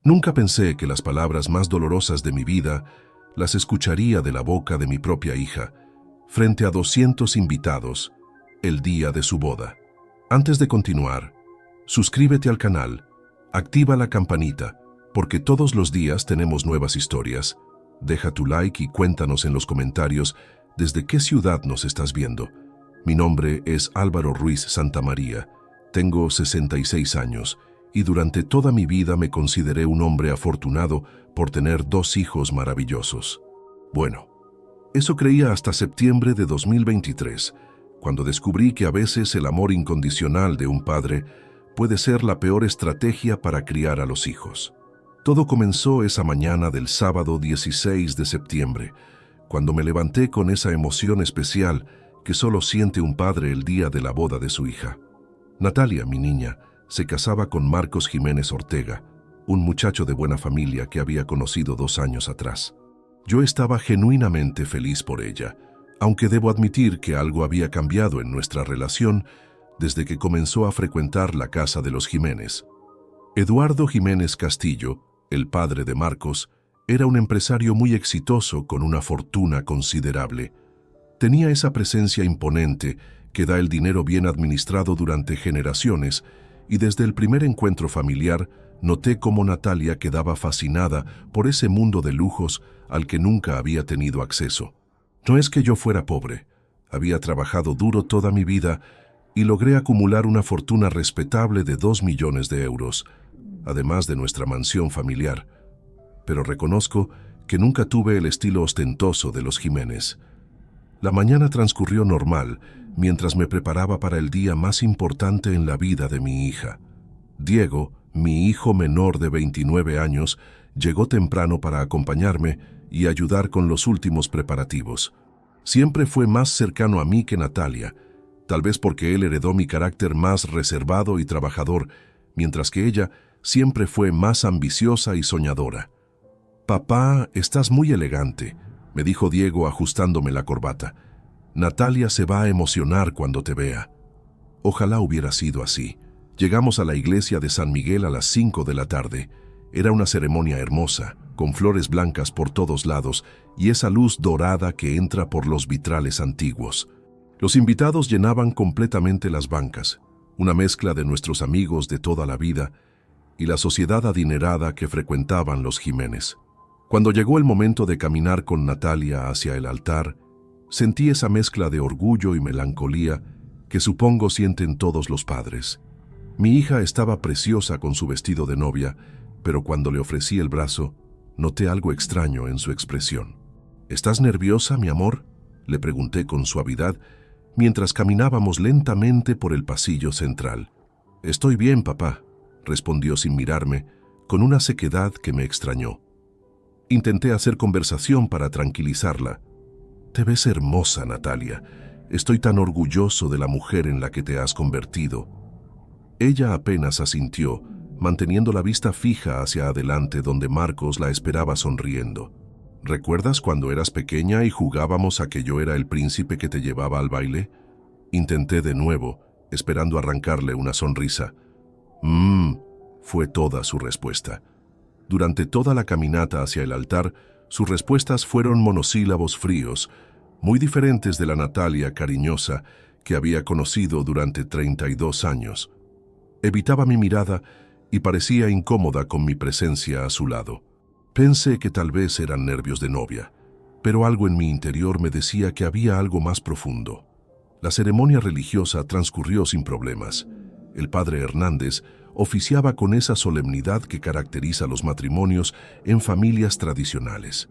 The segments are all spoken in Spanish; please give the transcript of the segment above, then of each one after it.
Nunca pensé que las palabras más dolorosas de mi vida las escucharía de la boca de mi propia hija, frente a 200 invitados, el día de su boda. Antes de continuar, suscríbete al canal, activa la campanita, porque todos los días tenemos nuevas historias. Deja tu like y cuéntanos en los comentarios desde qué ciudad nos estás viendo. Mi nombre es Álvaro Ruiz Santamaría, tengo 66 años y durante toda mi vida me consideré un hombre afortunado por tener 2 hijos maravillosos. Bueno, eso creía hasta septiembre de 2023, cuando descubrí que a veces el amor incondicional de un padre puede ser la peor estrategia para criar a los hijos. Todo comenzó esa mañana del sábado 16 de septiembre, cuando me levanté con esa emoción especial que solo siente un padre el día de la boda de su hija. Natalia, mi niña, se casaba con Marcos Jiménez Ortega, un muchacho de buena familia que había conocido 2 años atrás. Yo estaba genuinamente feliz por ella, aunque debo admitir que algo había cambiado en nuestra relación desde que comenzó a frecuentar la casa de los Jiménez. Eduardo Jiménez Castillo, el padre de Marcos, era un empresario muy exitoso con una fortuna considerable. Tenía esa presencia imponente que da el dinero bien administrado durante generaciones, y desde el primer encuentro familiar noté cómo Natalia quedaba fascinada por ese mundo de lujos al que nunca había tenido acceso. No es que yo fuera pobre, había trabajado duro toda mi vida y logré acumular una fortuna respetable de 2 millones de euros, además de nuestra mansión familiar. Pero reconozco que nunca tuve el estilo ostentoso de los Jiménez. La mañana transcurrió normal mientras me preparaba para el día más importante en la vida de mi hija. Diego, mi hijo menor de 29 años, llegó temprano para acompañarme y ayudar con los últimos preparativos. Siempre fue más cercano a mí que Natalia, tal vez porque él heredó mi carácter más reservado y trabajador, mientras que ella siempre fue más ambiciosa y soñadora. «Papá, estás muy elegante», me dijo Diego ajustándome la corbata. «Natalia se va a emocionar cuando te vea». Ojalá hubiera sido así. Llegamos a la iglesia de San Miguel a las 5 de la tarde. Era una ceremonia hermosa, con flores blancas por todos lados y esa luz dorada que entra por los vitrales antiguos. Los invitados llenaban completamente las bancas, una mezcla de nuestros amigos de toda la vida y la sociedad adinerada que frecuentaban los Jiménez. Cuando llegó el momento de caminar con Natalia hacia el altar, sentí esa mezcla de orgullo y melancolía que supongo sienten todos los padres. Mi hija estaba preciosa con su vestido de novia, pero cuando le ofrecí el brazo, noté algo extraño en su expresión. «¿Estás nerviosa, mi amor?», le pregunté con suavidad, mientras caminábamos lentamente por el pasillo central. «Estoy bien, papá», respondió sin mirarme, con una sequedad que me extrañó. Intenté hacer conversación para tranquilizarla. «Te ves hermosa, Natalia. Estoy tan orgulloso de la mujer en la que te has convertido». Ella apenas asintió, manteniendo la vista fija hacia adelante donde Marcos la esperaba sonriendo. «¿Recuerdas cuando eras pequeña y jugábamos a que yo era el príncipe que te llevaba al baile?», intenté de nuevo, esperando arrancarle una sonrisa. Fue toda su respuesta. Durante toda la caminata hacia el altar, sus respuestas fueron monosílabos fríos, muy diferentes de la Natalia cariñosa que había conocido durante 32 años. Evitaba mi mirada y parecía incómoda con mi presencia a su lado. Pensé que tal vez eran nervios de novia, pero algo en mi interior me decía que había algo más profundo. La ceremonia religiosa transcurrió sin problemas. El padre Hernández oficiaba con esa solemnidad que caracteriza los matrimonios en familias tradicionales.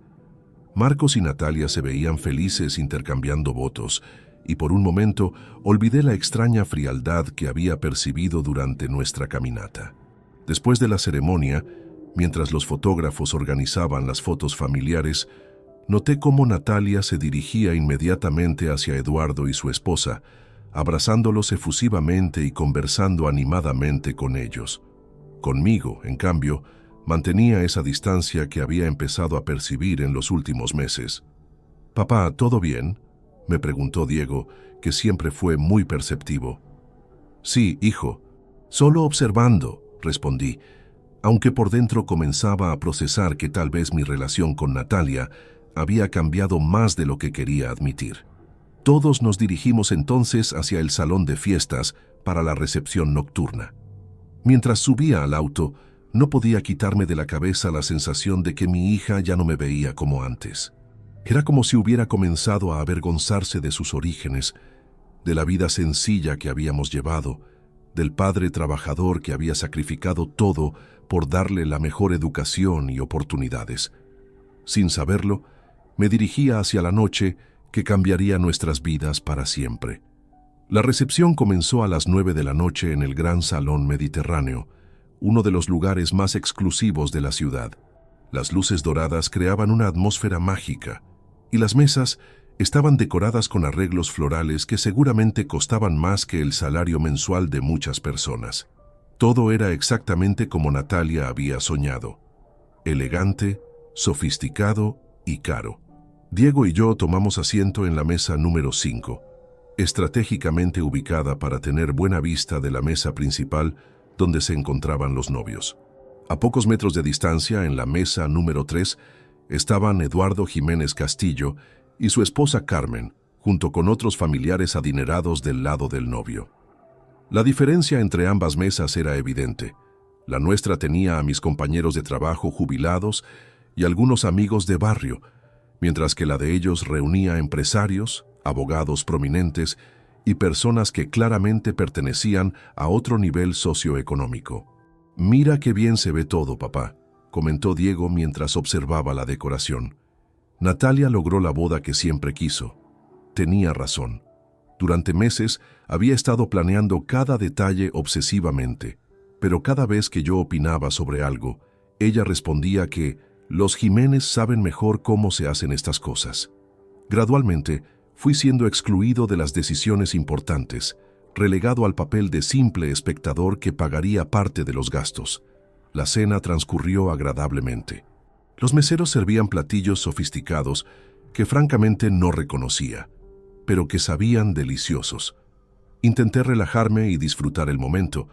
Marcos y Natalia se veían felices intercambiando votos, y por un momento olvidé la extraña frialdad que había percibido durante nuestra caminata. Después de la ceremonia, mientras los fotógrafos organizaban las fotos familiares, noté cómo Natalia se dirigía inmediatamente hacia Eduardo y su esposa, abrazándolos efusivamente y conversando animadamente con ellos. Conmigo, en cambio, mantenía esa distancia que había empezado a percibir en los últimos meses. «Papá, ¿todo bien?», me preguntó Diego, que siempre fue muy perceptivo. «Sí, hijo. Solo observando», respondí. aunque por dentro comenzaba a procesar que tal vez mi relación con Natalia había cambiado más de lo que quería admitir. Todos nos dirigimos entonces hacia el salón de fiestas para la recepción nocturna. Mientras subía al auto, no podía quitarme de la cabeza la sensación de que mi hija ya no me veía como antes. Era como si hubiera comenzado a avergonzarse de sus orígenes, de la vida sencilla que habíamos llevado, del padre trabajador que había sacrificado todo por darle la mejor educación y oportunidades. Sin saberlo, me dirigía hacia la noche que cambiaría nuestras vidas para siempre. La recepción comenzó a las 9 de la noche en el Gran Salón Mediterráneo, uno de los lugares más exclusivos de la ciudad. Las luces doradas creaban una atmósfera mágica, y las mesas estaban decoradas con arreglos florales que seguramente costaban más que el salario mensual de muchas personas. Todo era exactamente como Natalia había soñado: elegante, sofisticado y caro. Diego y yo tomamos asiento en la mesa número 5, estratégicamente ubicada para tener buena vista de la mesa principal donde se encontraban los novios. A pocos metros de distancia, en la mesa número 3, estaban Eduardo Jiménez Castillo y su esposa Carmen, junto con otros familiares adinerados del lado del novio. La diferencia entre ambas mesas era evidente. La nuestra tenía a mis compañeros de trabajo jubilados y algunos amigos de barrio, mientras que la de ellos reunía empresarios, abogados prominentes y personas que claramente pertenecían a otro nivel socioeconómico. «Mira qué bien se ve todo, papá», comentó Diego mientras observaba la decoración. Natalia logró la boda que siempre quiso. Tenía razón. Durante meses había estado planeando cada detalle obsesivamente, pero cada vez que yo opinaba sobre algo, ella respondía que los Jiménez saben mejor cómo se hacen estas cosas. Gradualmente, fui siendo excluido de las decisiones importantes, relegado al papel de simple espectador que pagaría parte de los gastos. La cena transcurrió agradablemente. Los meseros servían platillos sofisticados que francamente no reconocía, pero que sabían deliciosos. Intenté relajarme y disfrutar el momento,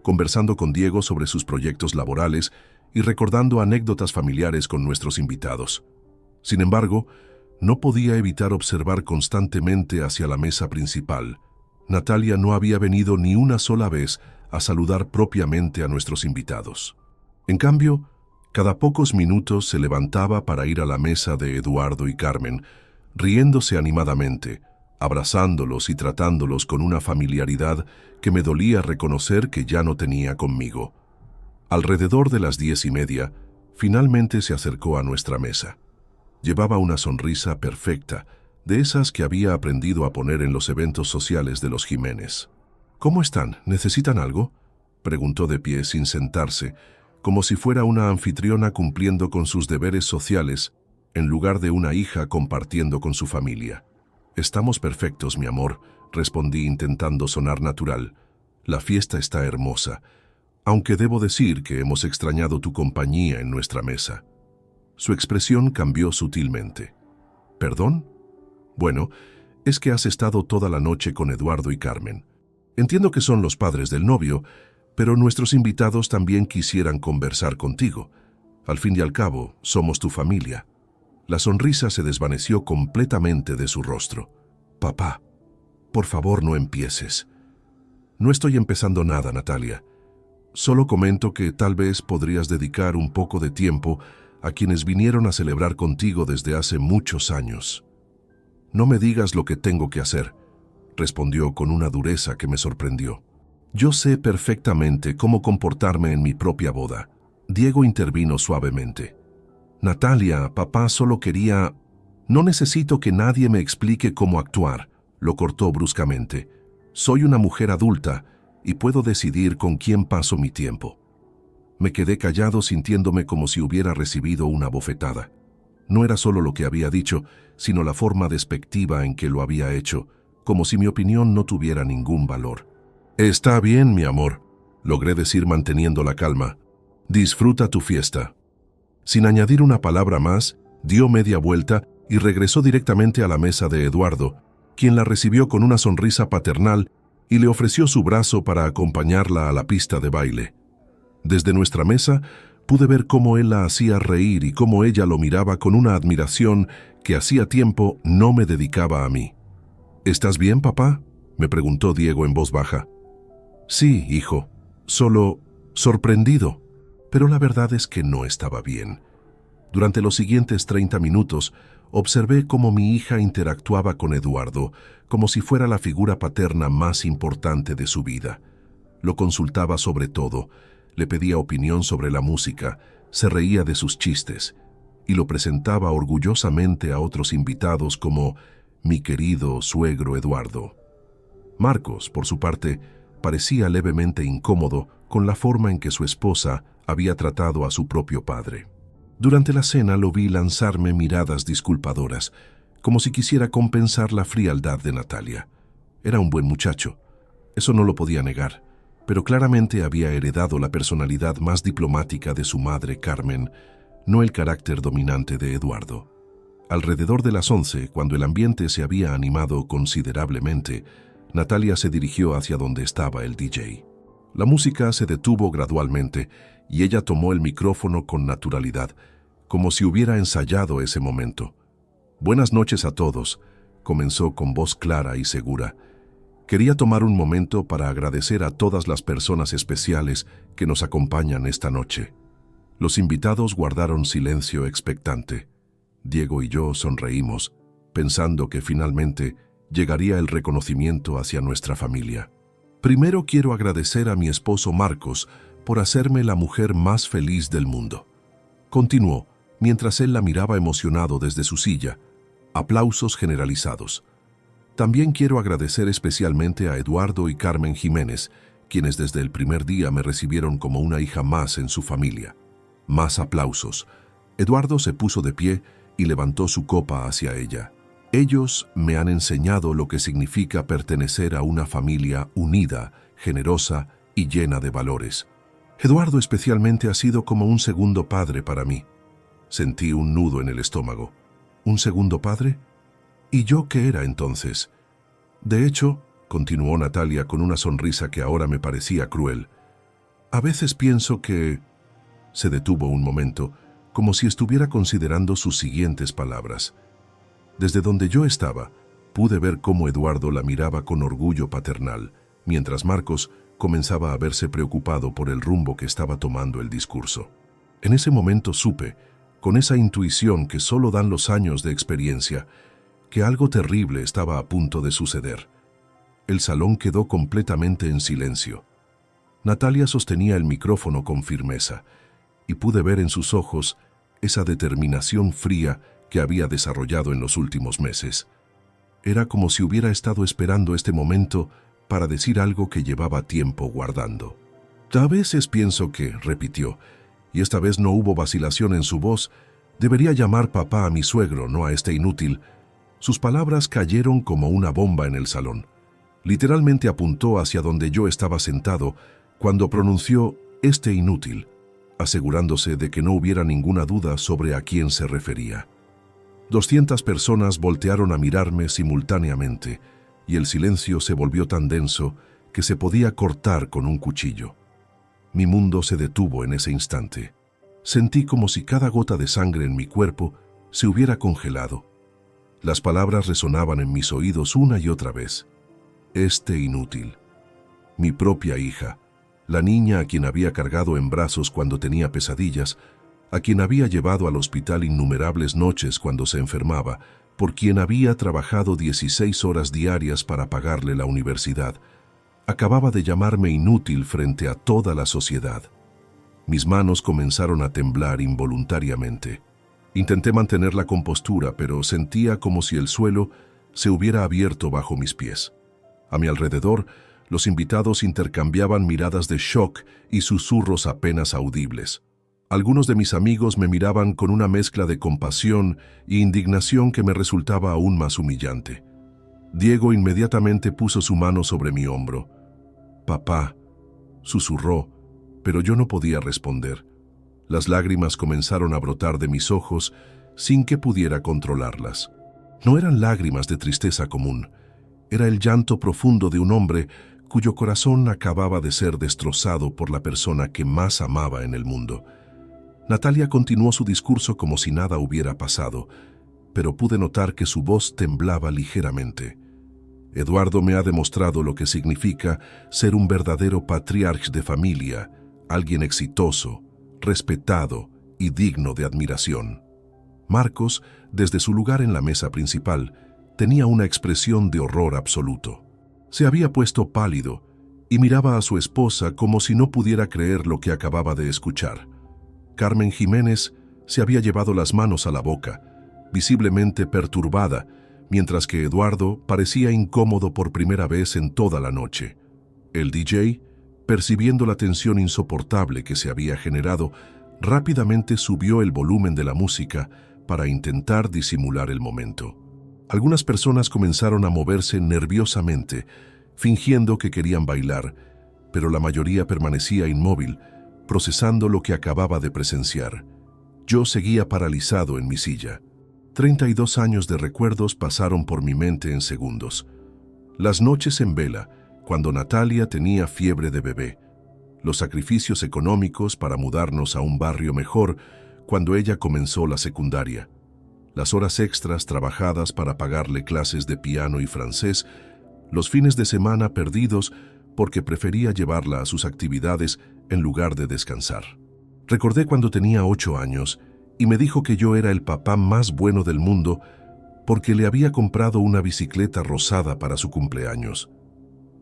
conversando con Diego sobre sus proyectos laborales y recordando anécdotas familiares con nuestros invitados. Sin embargo, no podía evitar observar constantemente hacia la mesa principal. Natalia no había venido ni una sola vez a saludar propiamente a nuestros invitados. En cambio, cada pocos minutos se levantaba para ir a la mesa de Eduardo y Carmen, riéndose animadamente, abrazándolos y tratándolos con una familiaridad que me dolía reconocer que ya no tenía conmigo. Alrededor de las 10:30, finalmente se acercó a nuestra mesa. Llevaba una sonrisa perfecta, de esas que había aprendido a poner en los eventos sociales de los Jiménez. «¿Cómo están? ¿Necesitan algo?», preguntó de pie sin sentarse, como si fuera una anfitriona cumpliendo con sus deberes sociales, en lugar de una hija compartiendo con su familia. «Estamos perfectos, mi amor», respondí intentando sonar natural. «La fiesta está hermosa, aunque debo decir que hemos extrañado tu compañía en nuestra mesa». Su expresión cambió sutilmente. «¿Perdón? Bueno, es que has estado toda la noche con Eduardo y Carmen. Entiendo que son los padres del novio, pero nuestros invitados también quisieran conversar contigo. Al fin y al cabo, somos tu familia». La sonrisa se desvaneció completamente de su rostro. «Papá, por favor no empieces». «No estoy empezando nada, Natalia. Solo comento que tal vez podrías dedicar un poco de tiempo a quienes vinieron a celebrar contigo desde hace muchos años». «No me digas lo que tengo que hacer», respondió con una dureza que me sorprendió. «Yo sé perfectamente cómo comportarme en mi propia boda». Diego intervino suavemente. «Natalia, papá solo quería...». «No necesito que nadie me explique cómo actuar», lo cortó bruscamente. «Soy una mujer adulta y puedo decidir con quién paso mi tiempo». Me quedé callado sintiéndome como si hubiera recibido una bofetada. No era solo lo que había dicho, sino la forma despectiva en que lo había hecho, como si mi opinión no tuviera ningún valor. «Está bien, mi amor», logré decir manteniendo la calma. «Disfruta tu fiesta». Sin añadir una palabra más, dio media vuelta y regresó directamente a la mesa de Eduardo, quien la recibió con una sonrisa paternal y le ofreció su brazo para acompañarla a la pista de baile. Desde nuestra mesa Pude ver cómo él la hacía reír y cómo ella lo miraba con una admiración que hacía tiempo no me dedicaba a mí. ¿Estás bien, papá?, me preguntó Diego en voz baja. Sí, hijo, solo sorprendido, pero la verdad es que no estaba bien. Durante los siguientes 30 minutos, observé cómo mi hija interactuaba con Eduardo, como si fuera la figura paterna más importante de su vida. Lo consultaba sobre todo, le pedía opinión sobre la música, se reía de sus chistes, y lo presentaba orgullosamente a otros invitados como mi querido suegro Eduardo. Marcos, por su parte, parecía levemente incómodo con la forma en que su esposa había tratado a su propio padre. Durante la cena lo vi lanzarme miradas disculpadoras, como si quisiera compensar la frialdad de Natalia. Era un buen muchacho, eso no lo podía negar, pero claramente había heredado la personalidad más diplomática de su madre Carmen, no el carácter dominante de Eduardo. Alrededor de las 11, cuando el ambiente se había animado considerablemente, Natalia se dirigió hacia donde estaba el DJ. La música se detuvo gradualmente y ella tomó el micrófono con naturalidad, como si hubiera ensayado ese momento. Buenas noches a todos, comenzó con voz clara y segura. Quería tomar un momento para agradecer a todas las personas especiales que nos acompañan esta noche. Los invitados guardaron silencio expectante. Diego y yo sonreímos, pensando que finalmente llegaría el reconocimiento hacia nuestra familia. Primero quiero agradecer a mi esposo Marcos por hacerme la mujer más feliz del mundo. Continuó, mientras él la miraba emocionado desde su silla. Aplausos generalizados. También quiero agradecer especialmente a Eduardo y Carmen Jiménez, quienes desde el primer día me recibieron como una hija más en su familia. Más aplausos. Eduardo se puso de pie y levantó su copa hacia ella. Ellos me han enseñado lo que significa pertenecer a una familia unida, generosa y llena de valores. Eduardo especialmente ha sido como un segundo padre para mí. Sentí un nudo en el estómago. ¿Un segundo padre? ¿Y yo qué era entonces? De hecho, continuó Natalia con una sonrisa que ahora me parecía cruel, a veces pienso que... Se detuvo un momento, como si estuviera considerando sus siguientes palabras. Desde donde yo estaba, pude ver cómo Eduardo la miraba con orgullo paternal, mientras Marcos comenzaba a verse preocupado por el rumbo que estaba tomando el discurso. En ese momento supe, con esa intuición que solo dan los años de experiencia, que algo terrible estaba a punto de suceder. El salón quedó completamente en silencio. Natalia sostenía el micrófono con firmeza, y pude ver en sus ojos esa determinación fría que había desarrollado en los últimos meses. Era como si hubiera estado esperando este momento para decir algo que llevaba tiempo guardando. A veces pienso que, repitió, y esta vez no hubo vacilación en su voz, debería llamar papá a mi suegro, no a este inútil. Sus palabras cayeron como una bomba en el salón. Literalmente apuntó hacia donde yo estaba sentado cuando pronunció este inútil, asegurándose de que no hubiera ninguna duda sobre a quién se refería. 200 personas voltearon a mirarme simultáneamente, y el silencio se volvió tan denso que se podía cortar con un cuchillo. Mi mundo se detuvo en ese instante. Sentí como si cada gota de sangre en mi cuerpo se hubiera congelado. Las palabras resonaban en mis oídos una y otra vez. Este inútil. Mi propia hija, la niña a quien había cargado en brazos cuando tenía pesadillas, a quien había llevado al hospital innumerables noches cuando se enfermaba, por quien había trabajado 16 horas diarias para pagarle la universidad, acababa de llamarme inútil frente a toda la sociedad. Mis manos comenzaron a temblar involuntariamente. Intenté mantener la compostura, pero sentía como si el suelo se hubiera abierto bajo mis pies. A mi alrededor, los invitados intercambiaban miradas de shock y susurros apenas audibles. Algunos de mis amigos me miraban con una mezcla de compasión e indignación que me resultaba aún más humillante. Diego inmediatamente puso su mano sobre mi hombro. «Papá», susurró, pero yo no podía responder. Las lágrimas comenzaron a brotar de mis ojos sin que pudiera controlarlas. No eran lágrimas de tristeza común. Era el llanto profundo de un hombre cuyo corazón acababa de ser destrozado por la persona que más amaba en el mundo. Natalia continuó su discurso como si nada hubiera pasado, pero pude notar que su voz temblaba ligeramente. Eduardo me ha demostrado lo que significa ser un verdadero patriarca de familia, alguien exitoso, respetado y digno de admiración. Marcos, desde su lugar en la mesa principal, tenía una expresión de horror absoluto. Se había puesto pálido y miraba a su esposa como si no pudiera creer lo que acababa de escuchar. Carmen Jiménez se había llevado las manos a la boca, visiblemente perturbada, mientras que Eduardo parecía incómodo por primera vez en toda la noche. El DJ, percibiendo la tensión insoportable que se había generado, rápidamente subió el volumen de la música para intentar disimular el momento. Algunas personas comenzaron a moverse nerviosamente, fingiendo que querían bailar, pero la mayoría permanecía inmóvil, procesando lo que acababa de presenciar. Yo seguía paralizado en mi silla. 32 años de recuerdos pasaron por mi mente en segundos. Las noches en vela, cuando Natalia tenía fiebre de bebé. Los sacrificios económicos para mudarnos a un barrio mejor cuando ella comenzó la secundaria. Las horas extras trabajadas para pagarle clases de piano y francés, los fines de semana perdidos porque prefería llevarla a sus actividades en lugar de descansar. Recordé cuando tenía 8 años y me dijo que yo era el papá más bueno del mundo porque le había comprado una bicicleta rosada para su cumpleaños.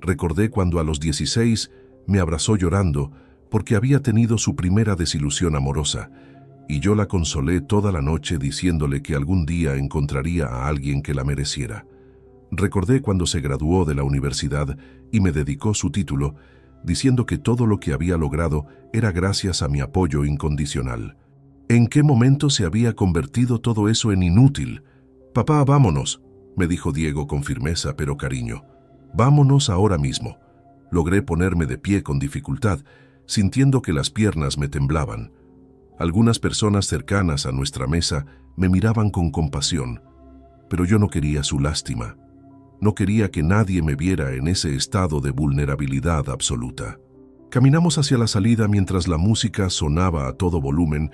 Recordé cuando a los 16 me abrazó llorando porque había tenido su primera desilusión amorosa y yo la consolé toda la noche diciéndole que algún día encontraría a alguien que la mereciera. Recordé cuando se graduó de la universidad y me dedicó su título, diciendo que todo lo que había logrado era gracias a mi apoyo incondicional. ¿En qué momento se había convertido todo eso en inútil? «Papá, vámonos», me dijo Diego con firmeza pero cariño. «Vámonos ahora mismo». Logré ponerme de pie con dificultad, sintiendo que las piernas me temblaban. Algunas personas cercanas a nuestra mesa me miraban con compasión, pero yo no quería su lástima. No quería que nadie me viera en ese estado de vulnerabilidad absoluta. Caminamos hacia la salida mientras la música sonaba a todo volumen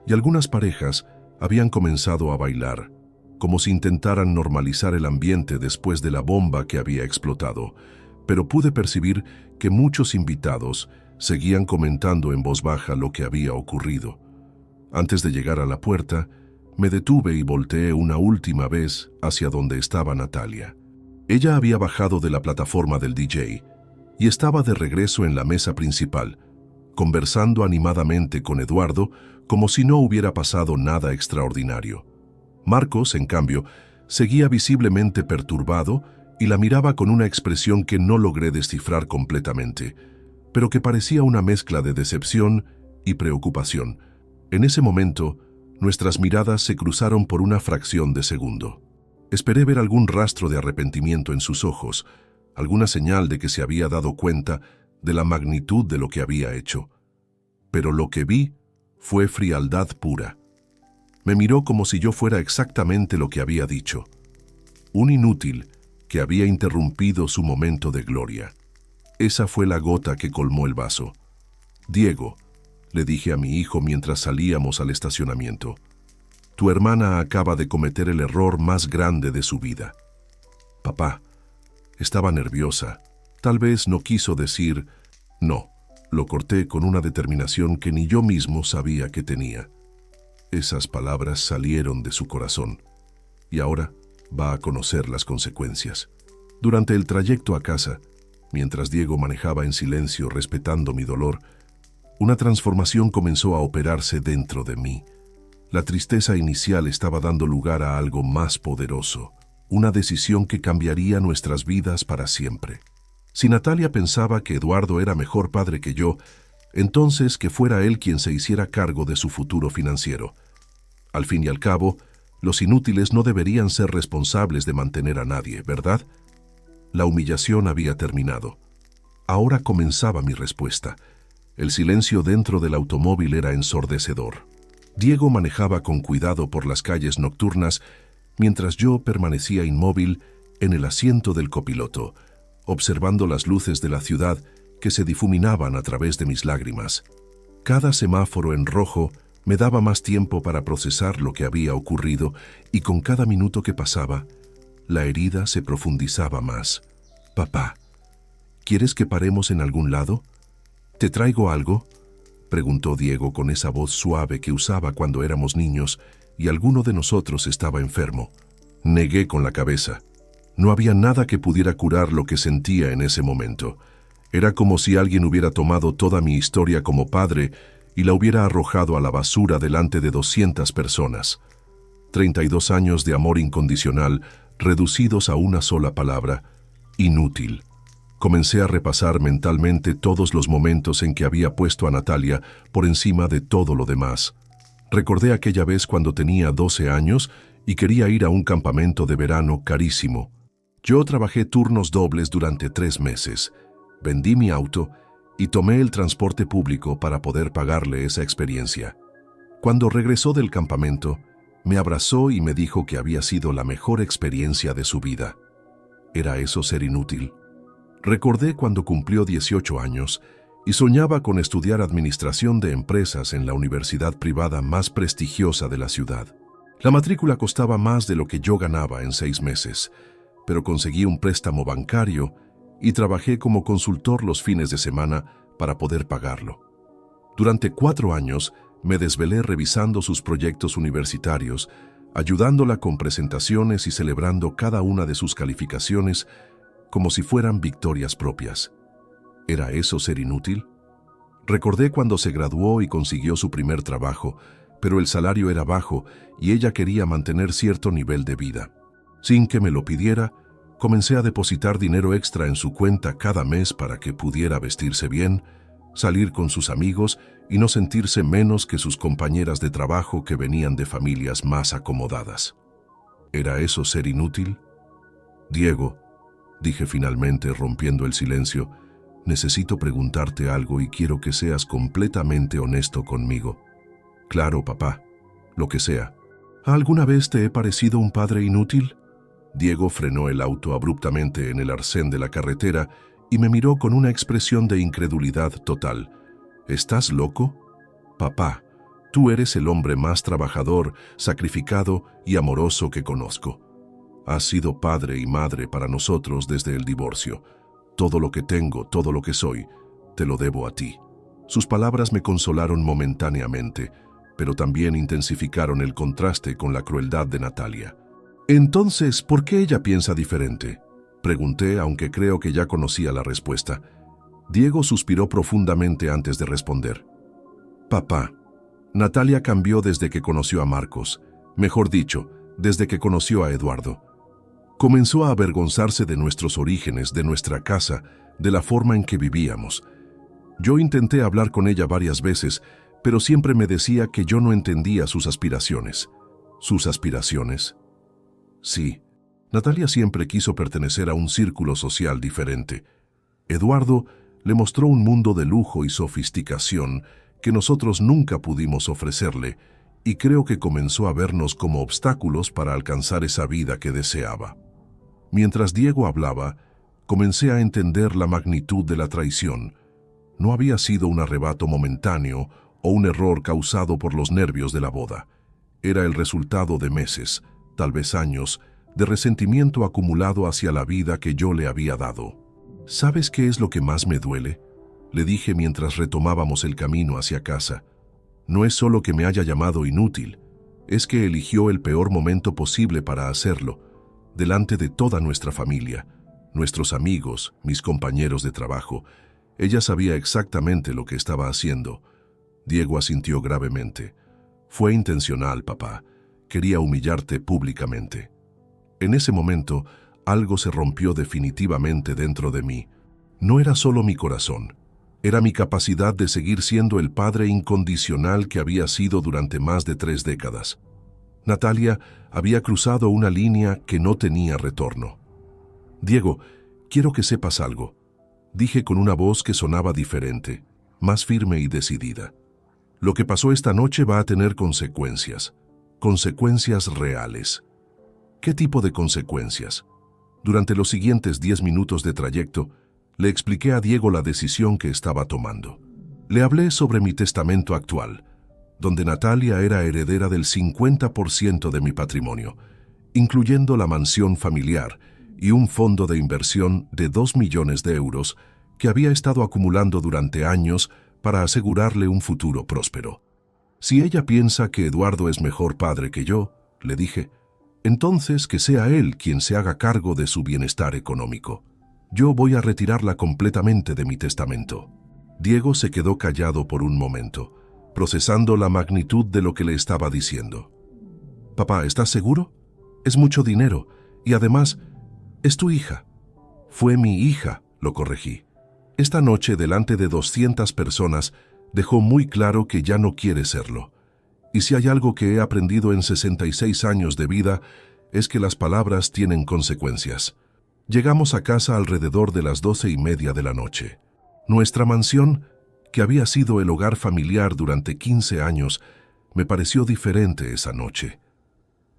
y algunas parejas habían comenzado a bailar, como si intentaran normalizar el ambiente después de la bomba que había explotado, pero pude percibir que muchos invitados seguían comentando en voz baja lo que había ocurrido. Antes de llegar a la puerta, me detuve y volteé una última vez hacia donde estaba Natalia. Ella había bajado de la plataforma del DJ y estaba de regreso en la mesa principal, conversando animadamente con Eduardo como si no hubiera pasado nada extraordinario. Marcos, en cambio, seguía visiblemente perturbado y la miraba con una expresión que no logré descifrar completamente, pero que parecía una mezcla de decepción y preocupación. En ese momento, nuestras miradas se cruzaron por una fracción de segundo. Esperé ver algún rastro de arrepentimiento en sus ojos, alguna señal de que se había dado cuenta de la magnitud de lo que había hecho. Pero lo que vi fue frialdad pura. Me miró como si yo fuera exactamente lo que había dicho. Un inútil que había interrumpido su momento de gloria. Esa fue la gota que colmó el vaso. «Diego», le dije a mi hijo mientras salíamos al estacionamiento, «tu hermana acaba de cometer el error más grande de su vida». «Papá», estaba nerviosa. Tal vez no quiso decir no. Lo corté con una determinación que ni yo mismo sabía que tenía. Esas palabras salieron de su corazón. Y ahora va a conocer las consecuencias. Durante el trayecto a casa, mientras Diego manejaba en silencio respetando mi dolor, una transformación comenzó a operarse dentro de mí. La tristeza inicial estaba dando lugar a algo más poderoso, una decisión que cambiaría nuestras vidas para siempre. Si Natalia pensaba que Eduardo era mejor padre que yo, entonces que fuera él quien se hiciera cargo de su futuro financiero. Al fin y al cabo, los inútiles no deberían ser responsables de mantener a nadie, ¿verdad? La humillación había terminado. Ahora comenzaba mi respuesta. El silencio dentro del automóvil era ensordecedor. Diego manejaba con cuidado por las calles nocturnas, mientras yo permanecía inmóvil en el asiento del copiloto, observando las luces de la ciudad que se difuminaban a través de mis lágrimas. Cada semáforo en rojo Me daba más tiempo para procesar lo que había ocurrido y con cada minuto que pasaba, la herida se profundizaba más. Papá, ¿quieres que paremos en algún lado? ¿Te traigo algo?, preguntó Diego con esa voz suave que usaba cuando éramos niños y alguno de nosotros estaba enfermo. Negué con la cabeza. No había nada que pudiera curar lo que sentía en ese momento. Era como si alguien hubiera tomado toda mi historia como padre y la hubiera arrojado a la basura delante de 200 personas. 32 años de amor incondicional reducidos a una sola palabra: inútil. Comencé a repasar mentalmente todos los momentos en que había puesto a Natalia por encima de todo lo demás. Recordé aquella vez cuando tenía 12 años y quería ir a un campamento de verano carísimo. Yo trabajé turnos dobles durante 3 meses, vendí mi auto y tomé el transporte público para poder pagarle esa experiencia. Cuando regresó del campamento, me abrazó y me dijo que había sido la mejor experiencia de su vida. ¿Era eso ser inútil? Recordé cuando cumplió 18 años y soñaba con estudiar administración de empresas en la universidad privada más prestigiosa de la ciudad. La matrícula costaba más de lo que yo ganaba en 6 meses, pero conseguí un préstamo bancario y trabajé como consultor los fines de semana para poder pagarlo. Durante 4 años me desvelé revisando sus proyectos universitarios, ayudándola con presentaciones y celebrando cada una de sus calificaciones como si fueran victorias propias. ¿Era eso ser inútil? Recordé cuando se graduó y consiguió su primer trabajo, pero el salario era bajo y ella quería mantener cierto nivel de vida. Sin que me lo pidiera, comencé a depositar dinero extra en su cuenta cada mes para que pudiera vestirse bien, salir con sus amigos y no sentirse menos que sus compañeras de trabajo que venían de familias más acomodadas. ¿Era eso ser inútil? Diego, dije finalmente rompiendo el silencio, necesito preguntarte algo y quiero que seas completamente honesto conmigo. Claro, papá, lo que sea. ¿Alguna vez te he parecido un padre inútil? Diego frenó el auto abruptamente en el arcén de la carretera y me miró con una expresión de incredulidad total. ¿Estás loco? Papá, tú eres el hombre más trabajador, sacrificado y amoroso que conozco. Has sido padre y madre para nosotros desde el divorcio. Todo lo que tengo, todo lo que soy, te lo debo a ti. Sus palabras me consolaron momentáneamente, pero también intensificaron el contraste con la crueldad de Natalia. Entonces, ¿por qué ella piensa diferente?, pregunté, aunque creo que ya conocía la respuesta. Diego suspiró profundamente antes de responder. Papá, Natalia cambió desde que conoció a Marcos, mejor dicho, desde que conoció a Eduardo. Comenzó a avergonzarse de nuestros orígenes, de nuestra casa, de la forma en que vivíamos. Yo intenté hablar con ella varias veces, pero siempre me decía que yo no entendía sus aspiraciones. ¿Sus aspiraciones? Sí, Natalia siempre quiso pertenecer a un círculo social diferente. Eduardo le mostró un mundo de lujo y sofisticación que nosotros nunca pudimos ofrecerle, y creo que comenzó a vernos como obstáculos para alcanzar esa vida que deseaba. Mientras Diego hablaba, comencé a entender la magnitud de la traición. No había sido un arrebato momentáneo o un error causado por los nervios de la boda. Era el resultado de meses, tal vez años, de resentimiento acumulado hacia la vida que yo le había dado. ¿Sabes qué es lo que más me duele?, le dije mientras retomábamos el camino hacia casa. No es solo que me haya llamado inútil, es que eligió el peor momento posible para hacerlo, delante de toda nuestra familia, nuestros amigos, mis compañeros de trabajo. Ella sabía exactamente lo que estaba haciendo. Diego asintió gravemente. Fue intencional, papá. Quería humillarte públicamente. En ese momento, algo se rompió definitivamente dentro de mí. No era solo mi corazón, era mi capacidad de seguir siendo el padre incondicional que había sido durante más de 3 décadas. Natalia había cruzado una línea que no tenía retorno. Diego, quiero que sepas algo, dije con una voz que sonaba diferente, más firme y decidida. Lo que pasó esta noche va a tener consecuencias, consecuencias reales. ¿Qué tipo de consecuencias? Durante los siguientes 10 minutos de trayecto, le expliqué a Diego la decisión que estaba tomando. Le hablé sobre mi testamento actual, donde Natalia era heredera del 50% de mi patrimonio, incluyendo la mansión familiar y un fondo de inversión de 2 millones de euros que había estado acumulando durante años para asegurarle un futuro próspero. Si ella piensa que Eduardo es mejor padre que yo, le dije, entonces que sea él quien se haga cargo de su bienestar económico. Yo voy a retirarla completamente de mi testamento. Diego se quedó callado por un momento, procesando la magnitud de lo que le estaba diciendo. Papá, ¿estás seguro? Es mucho dinero y además es tu hija. Fue mi hija, lo corregí. Esta noche, delante de 200 personas, dejó muy claro que ya no quiere serlo. Y si hay algo que he aprendido en 66 años de vida, es que las palabras tienen consecuencias. Llegamos a casa alrededor de las 12:30 de la noche. Nuestra mansión, que había sido el hogar familiar durante 15 años, me pareció diferente esa noche.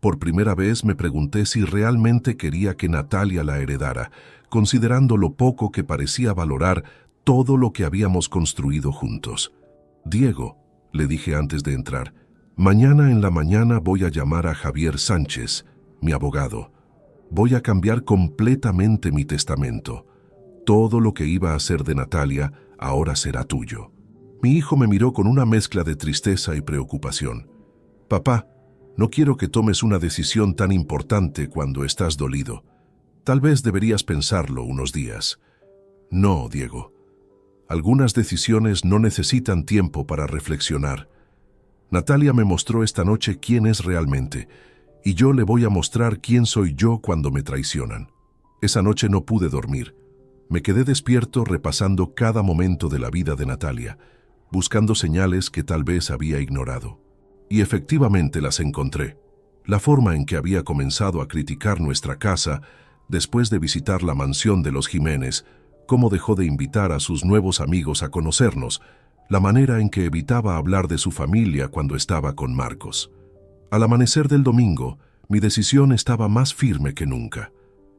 Por primera vez me pregunté si realmente quería que Natalia la heredara, considerando lo poco que parecía valorar todo lo que habíamos construido juntos. Diego, le dije antes de entrar, mañana en la mañana voy a llamar a Javier Sánchez, mi abogado. Voy a cambiar completamente mi testamento. Todo lo que iba a ser de Natalia ahora será tuyo. Mi hijo me miró con una mezcla de tristeza y preocupación. Papá, no quiero que tomes una decisión tan importante cuando estás dolido. Tal vez deberías pensarlo unos días. No, Diego. Algunas decisiones no necesitan tiempo para reflexionar. Natalia me mostró esta noche quién es realmente, y yo le voy a mostrar quién soy yo cuando me traicionan. Esa noche no pude dormir. Me quedé despierto repasando cada momento de la vida de Natalia, buscando señales que tal vez había ignorado. Y efectivamente las encontré. La forma en que había comenzado a criticar nuestra casa después de visitar la mansión de los Jiménez, cómo dejó de invitar a sus nuevos amigos a conocernos, la manera en que evitaba hablar de su familia cuando estaba con Marcos. Al amanecer del domingo, mi decisión estaba más firme que nunca.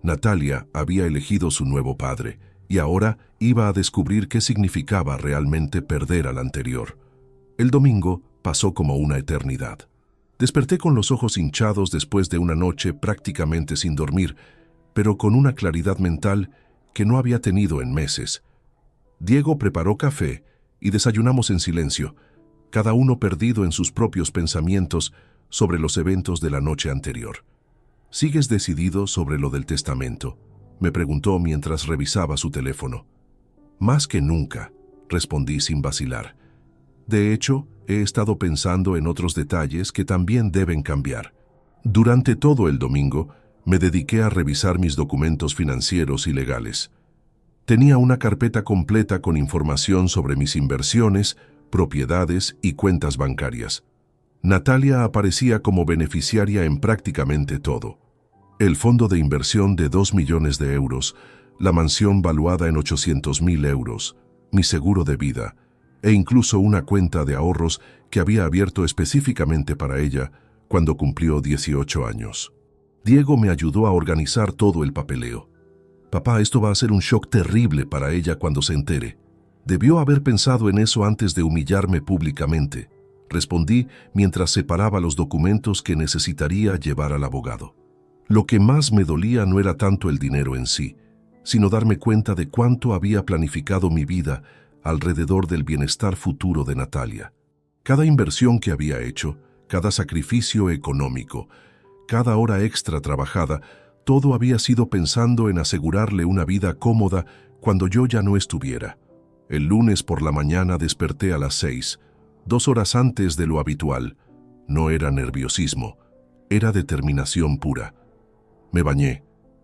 Natalia había elegido su nuevo padre, y ahora iba a descubrir qué significaba realmente perder al anterior. El domingo pasó como una eternidad. Desperté con los ojos hinchados después de una noche prácticamente sin dormir, pero con una claridad mental que no había tenido en meses. Diego preparó café y desayunamos en silencio, cada uno perdido en sus propios pensamientos sobre los eventos de la noche anterior. ¿Sigues decidido sobre lo del testamento?, me preguntó mientras revisaba su teléfono. Más que nunca, respondí sin vacilar. De hecho, he estado pensando en otros detalles que también deben cambiar. Durante todo el domingo, me dediqué a revisar mis documentos financieros y legales. Tenía una carpeta completa con información sobre mis inversiones, propiedades y cuentas bancarias. Natalia aparecía como beneficiaria en prácticamente todo. El fondo de inversión de 2 millones de euros, la mansión valuada en 800.000 euros, mi seguro de vida, e incluso una cuenta de ahorros que había abierto específicamente para ella cuando cumplió 18 años. Diego me ayudó a organizar todo el papeleo. Papá, esto va a ser un shock terrible para ella cuando se entere. Debió haber pensado en eso antes de humillarme públicamente, respondí mientras separaba los documentos que necesitaría llevar al abogado. Lo que más me dolía no era tanto el dinero en sí, sino darme cuenta de cuánto había planificado mi vida alrededor del bienestar futuro de Natalia. Cada inversión que había hecho, cada sacrificio económico, cada hora extra trabajada, todo había sido pensando en asegurarle una vida cómoda cuando yo ya no estuviera. El lunes por la mañana desperté a las 6, 2 horas antes de lo habitual. No era nerviosismo, era determinación pura. Me bañé,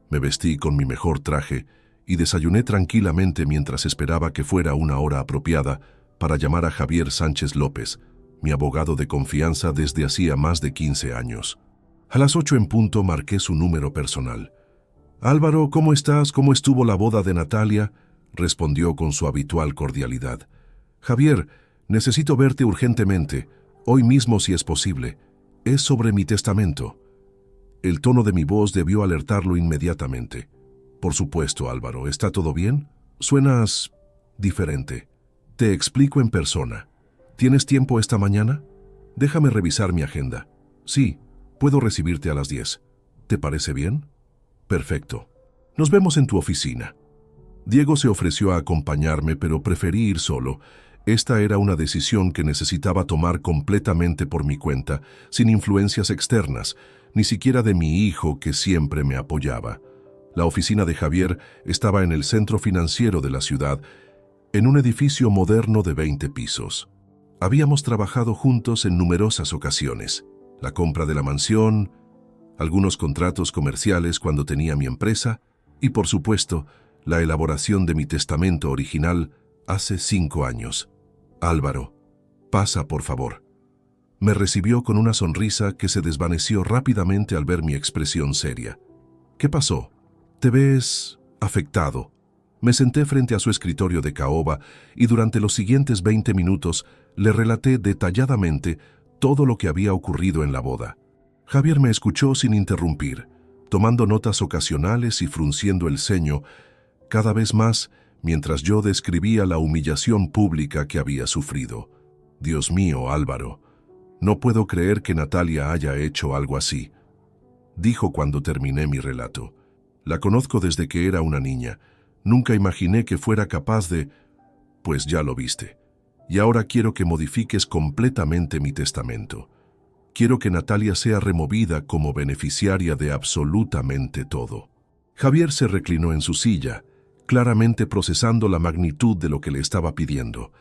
me vestí con mi mejor traje y desayuné tranquilamente mientras esperaba que fuera una hora apropiada para llamar a Javier Sánchez López, mi abogado de confianza desde hacía más de 15 años. A las 8 en punto marqué su número personal. «Álvaro, ¿cómo estás? ¿Cómo estuvo la boda de Natalia?», respondió con su habitual cordialidad. «Javier, necesito verte urgentemente, hoy mismo si es posible. Es sobre mi testamento». El tono de mi voz debió alertarlo inmediatamente. «Por supuesto, Álvaro, ¿está todo bien? Suenas diferente. Te explico en persona. ¿Tienes tiempo esta mañana?». Déjame revisar mi agenda. Sí, puedo recibirte a las 10. ¿Te parece bien? Perfecto. Nos vemos en tu oficina. Diego se ofreció a acompañarme, pero preferí ir solo. Esta era una decisión que necesitaba tomar completamente por mi cuenta, sin influencias externas, ni siquiera de mi hijo que siempre me apoyaba. La oficina de Javier estaba en el centro financiero de la ciudad, en un edificio moderno de 20 pisos. Habíamos trabajado juntos en numerosas ocasiones. La compra de la mansión, algunos contratos comerciales cuando tenía mi empresa y, por supuesto, la elaboración de mi testamento original hace 5 años. Álvaro, pasa por favor. Me recibió con una sonrisa que se desvaneció rápidamente al ver mi expresión seria. ¿Qué pasó? Te ves afectado. Me senté frente a su escritorio de caoba y durante los siguientes 20 minutos le relaté detalladamente todo lo que había ocurrido en la boda. Javier me escuchó sin interrumpir, tomando notas ocasionales y frunciendo el ceño, cada vez más mientras yo describía la humillación pública que había sufrido. Dios mío, Álvaro, no puedo creer que Natalia haya hecho algo así, dijo cuando terminé mi relato. La conozco desde que era una niña. Nunca imaginé que fuera capaz de... Pues ya lo viste. Y ahora quiero que modifiques completamente mi testamento. Quiero que Natalia sea removida como beneficiaria de absolutamente todo. Javier se reclinó en su silla, claramente procesando la magnitud de lo que le estaba pidiendo.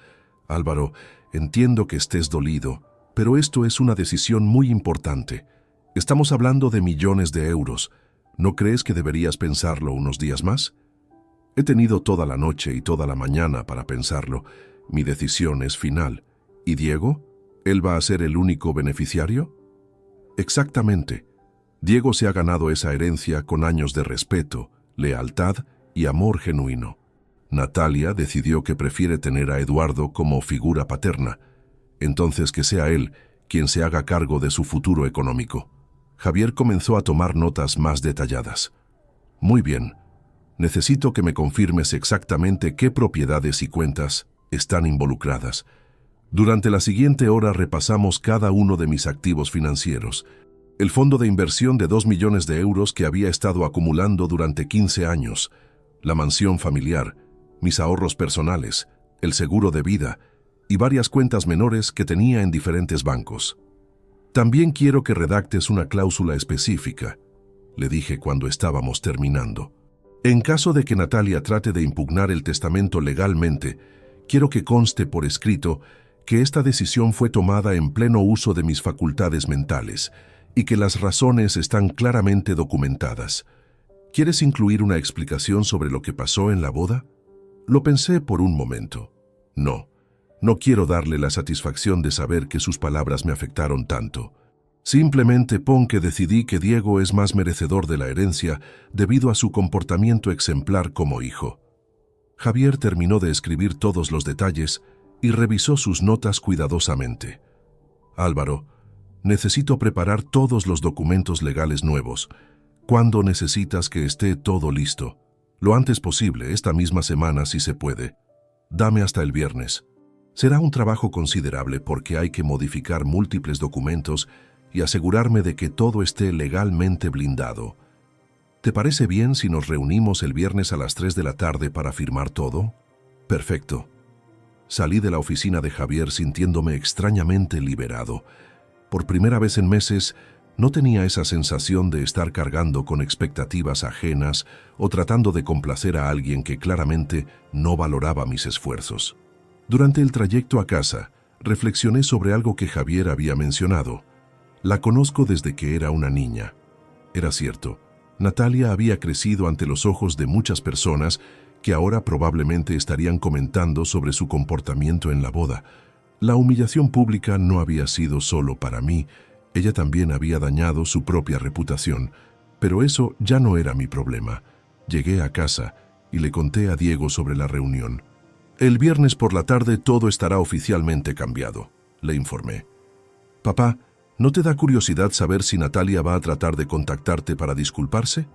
Álvaro, entiendo que estés dolido, pero esto es una decisión muy importante. Estamos hablando de millones de euros. ¿No crees que deberías pensarlo unos días más? He tenido toda la noche y toda la mañana para pensarlo. Mi decisión es final. ¿Y Diego? ¿Él va a ser el único beneficiario? Exactamente. Diego se ha ganado esa herencia con años de respeto, lealtad y amor genuino. Natalia decidió que prefiere tener a Eduardo como figura paterna. Entonces que sea él quien se haga cargo de su futuro económico. Javier comenzó a tomar notas más detalladas. Muy bien. Necesito que me confirmes exactamente qué propiedades y cuentas están involucradas. Durante la siguiente hora repasamos cada uno de mis activos financieros. El fondo de inversión de 2 millones de euros que había estado acumulando durante 15 años, la mansión familiar, mis ahorros personales, el seguro de vida y varias cuentas menores que tenía en diferentes bancos. También quiero que redactes una cláusula específica, le dije cuando estábamos terminando. En caso de que Natalia trate de impugnar el testamento legalmente, quiero que conste por escrito que esta decisión fue tomada en pleno uso de mis facultades mentales y que las razones están claramente documentadas. ¿Quieres incluir una explicación sobre lo que pasó en la boda? Lo pensé por un momento. No quiero darle la satisfacción de saber que sus palabras me afectaron tanto. Simplemente pon que decidí que Diego es más merecedor de la herencia debido a su comportamiento exemplar como hijo. Javier terminó de escribir todos los detalles y revisó sus notas cuidadosamente. Álvaro, necesito preparar todos los documentos legales nuevos. ¿Cuándo necesitas que esté todo listo? Lo antes posible, esta misma semana si se puede. Dame hasta el viernes. Será un trabajo considerable porque hay que modificar múltiples documentos y asegurarme de que todo esté legalmente blindado. ¿Te parece bien si nos reunimos el viernes a las 3 de la tarde para firmar todo? Perfecto. Salí de la oficina de Javier sintiéndome extrañamente liberado. Por primera vez en meses, no tenía esa sensación de estar cargando con expectativas ajenas o tratando de complacer a alguien que claramente no valoraba mis esfuerzos. Durante el trayecto a casa, reflexioné sobre algo que Javier había mencionado. La conozco desde que era una niña. Era cierto, Natalia había crecido ante los ojos de muchas personas que ahora probablemente estarían comentando sobre su comportamiento en la boda. La humillación pública no había sido solo para mí, ella también había dañado su propia reputación, pero eso ya no era mi problema. Llegué a casa y le conté a Diego sobre la reunión. El viernes por la tarde todo estará oficialmente cambiado, le informé. Papá, ¿no te da curiosidad saber si Natalia va a tratar de contactarte para disculparse?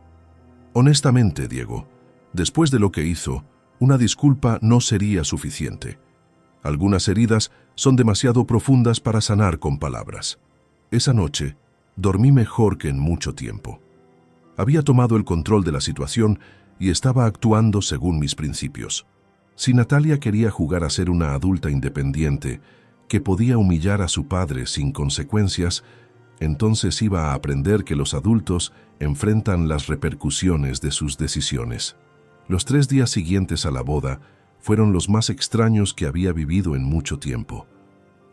Honestamente, Diego, después de lo que hizo, una disculpa no sería suficiente. Algunas heridas son demasiado profundas para sanar con palabras. Esa noche, dormí mejor que en mucho tiempo. Había tomado el control de la situación y estaba actuando según mis principios. Si Natalia quería jugar a ser una adulta independiente, que podía humillar a su padre sin consecuencias, entonces iba a aprender que los adultos enfrentan las repercusiones de sus decisiones. Los 3 días siguientes a la boda fueron los más extraños que había vivido en mucho tiempo.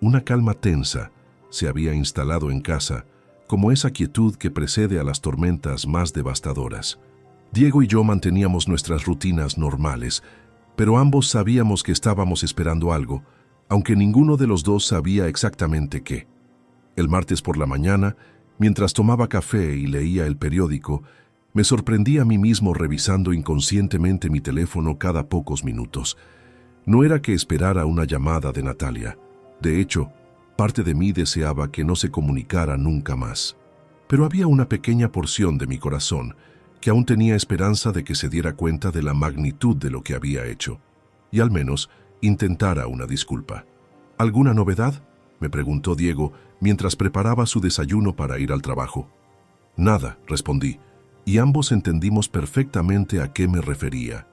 Una calma tensa se había instalado en casa, como esa quietud que precede a las tormentas más devastadoras. Diego y yo manteníamos nuestras rutinas normales, pero ambos sabíamos que estábamos esperando algo, aunque ninguno de los dos sabía exactamente qué. El martes por la mañana, mientras tomaba café y leía el periódico, me sorprendí a mí mismo revisando inconscientemente mi teléfono cada pocos minutos. No era que esperara una llamada de Natalia. De hecho, parte de mí deseaba que no se comunicara nunca más. Pero había una pequeña porción de mi corazón que aún tenía esperanza de que se diera cuenta de la magnitud de lo que había hecho, y al menos intentara una disculpa. ¿Alguna novedad?, me preguntó Diego mientras preparaba su desayuno para ir al trabajo. Nada, respondí, y ambos entendimos perfectamente a qué me refería.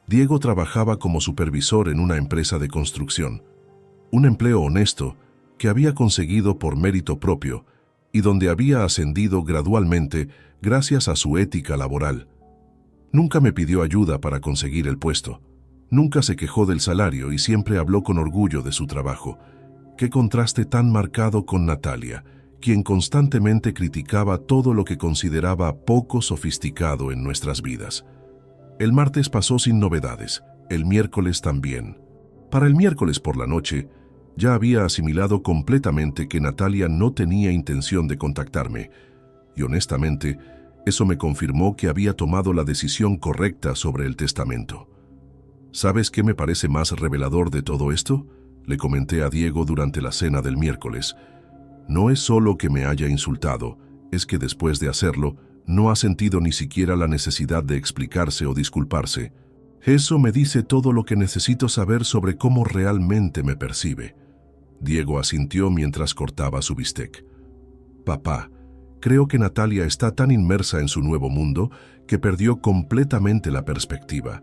Diego trabajaba como supervisor en una empresa de construcción, un empleo honesto que había conseguido por mérito propio y donde había ascendido gradualmente gracias a su ética laboral. Nunca me pidió ayuda para conseguir el puesto. Nunca se quejó del salario y siempre habló con orgullo de su trabajo. Qué contraste tan marcado con Natalia, quien constantemente criticaba todo lo que consideraba poco sofisticado en nuestras vidas. El martes pasó sin novedades, el miércoles también. Para el miércoles por la noche, ya había asimilado completamente que Natalia no tenía intención de contactarme, y honestamente, eso me confirmó que había tomado la decisión correcta sobre el testamento. ¿Sabes qué me parece más revelador de todo esto?, le comenté a Diego durante la cena del miércoles. No es solo que me haya insultado, es que después de hacerlo, no ha sentido ni siquiera la necesidad de explicarse o disculparse. Eso me dice todo lo que necesito saber sobre cómo realmente me percibe. Diego asintió mientras cortaba su bistec. Papá, creo que Natalia está tan inmersa en su nuevo mundo que perdió completamente la perspectiva.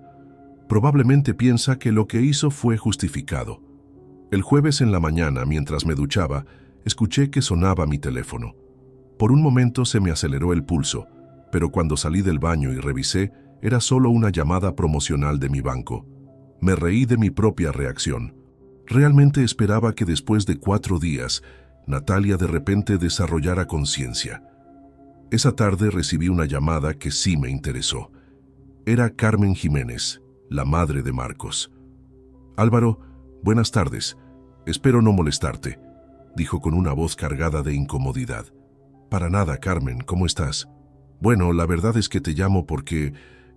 Probablemente piensa que lo que hizo fue justificado. El jueves en la mañana, mientras me duchaba, escuché que sonaba mi teléfono. Por un momento se me aceleró el pulso, pero cuando salí del baño y revisé, era solo una llamada promocional de mi banco. Me reí de mi propia reacción. Realmente esperaba que después de 4 días, Natalia de repente desarrollara conciencia. Esa tarde recibí una llamada que sí me interesó. Era Carmen Jiménez, la madre de Marcos. Álvaro, buenas tardes. Espero no molestarte, dijo con una voz cargada de incomodidad. Para nada, Carmen, ¿cómo estás? Bueno, la verdad es que te llamo porque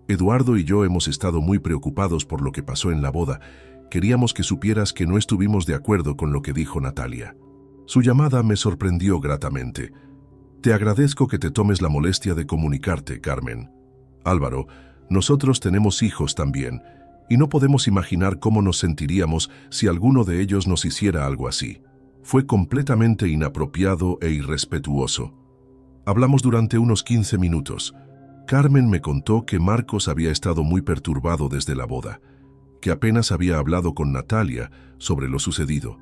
Eduardo y yo hemos estado muy preocupados por lo que pasó en la boda. Queríamos que supieras que no estuvimos de acuerdo con lo que dijo Natalia. Su llamada me sorprendió gratamente. Te agradezco que te tomes la molestia de comunicarte, Carmen. Álvaro, nosotros tenemos hijos también, y no podemos imaginar cómo nos sentiríamos si alguno de ellos nos hiciera algo así. Fue completamente inapropiado e irrespetuoso. Hablamos durante unos 15 minutos. Carmen me contó que Marcos había estado muy perturbado desde la boda, que apenas había hablado con Natalia sobre lo sucedido,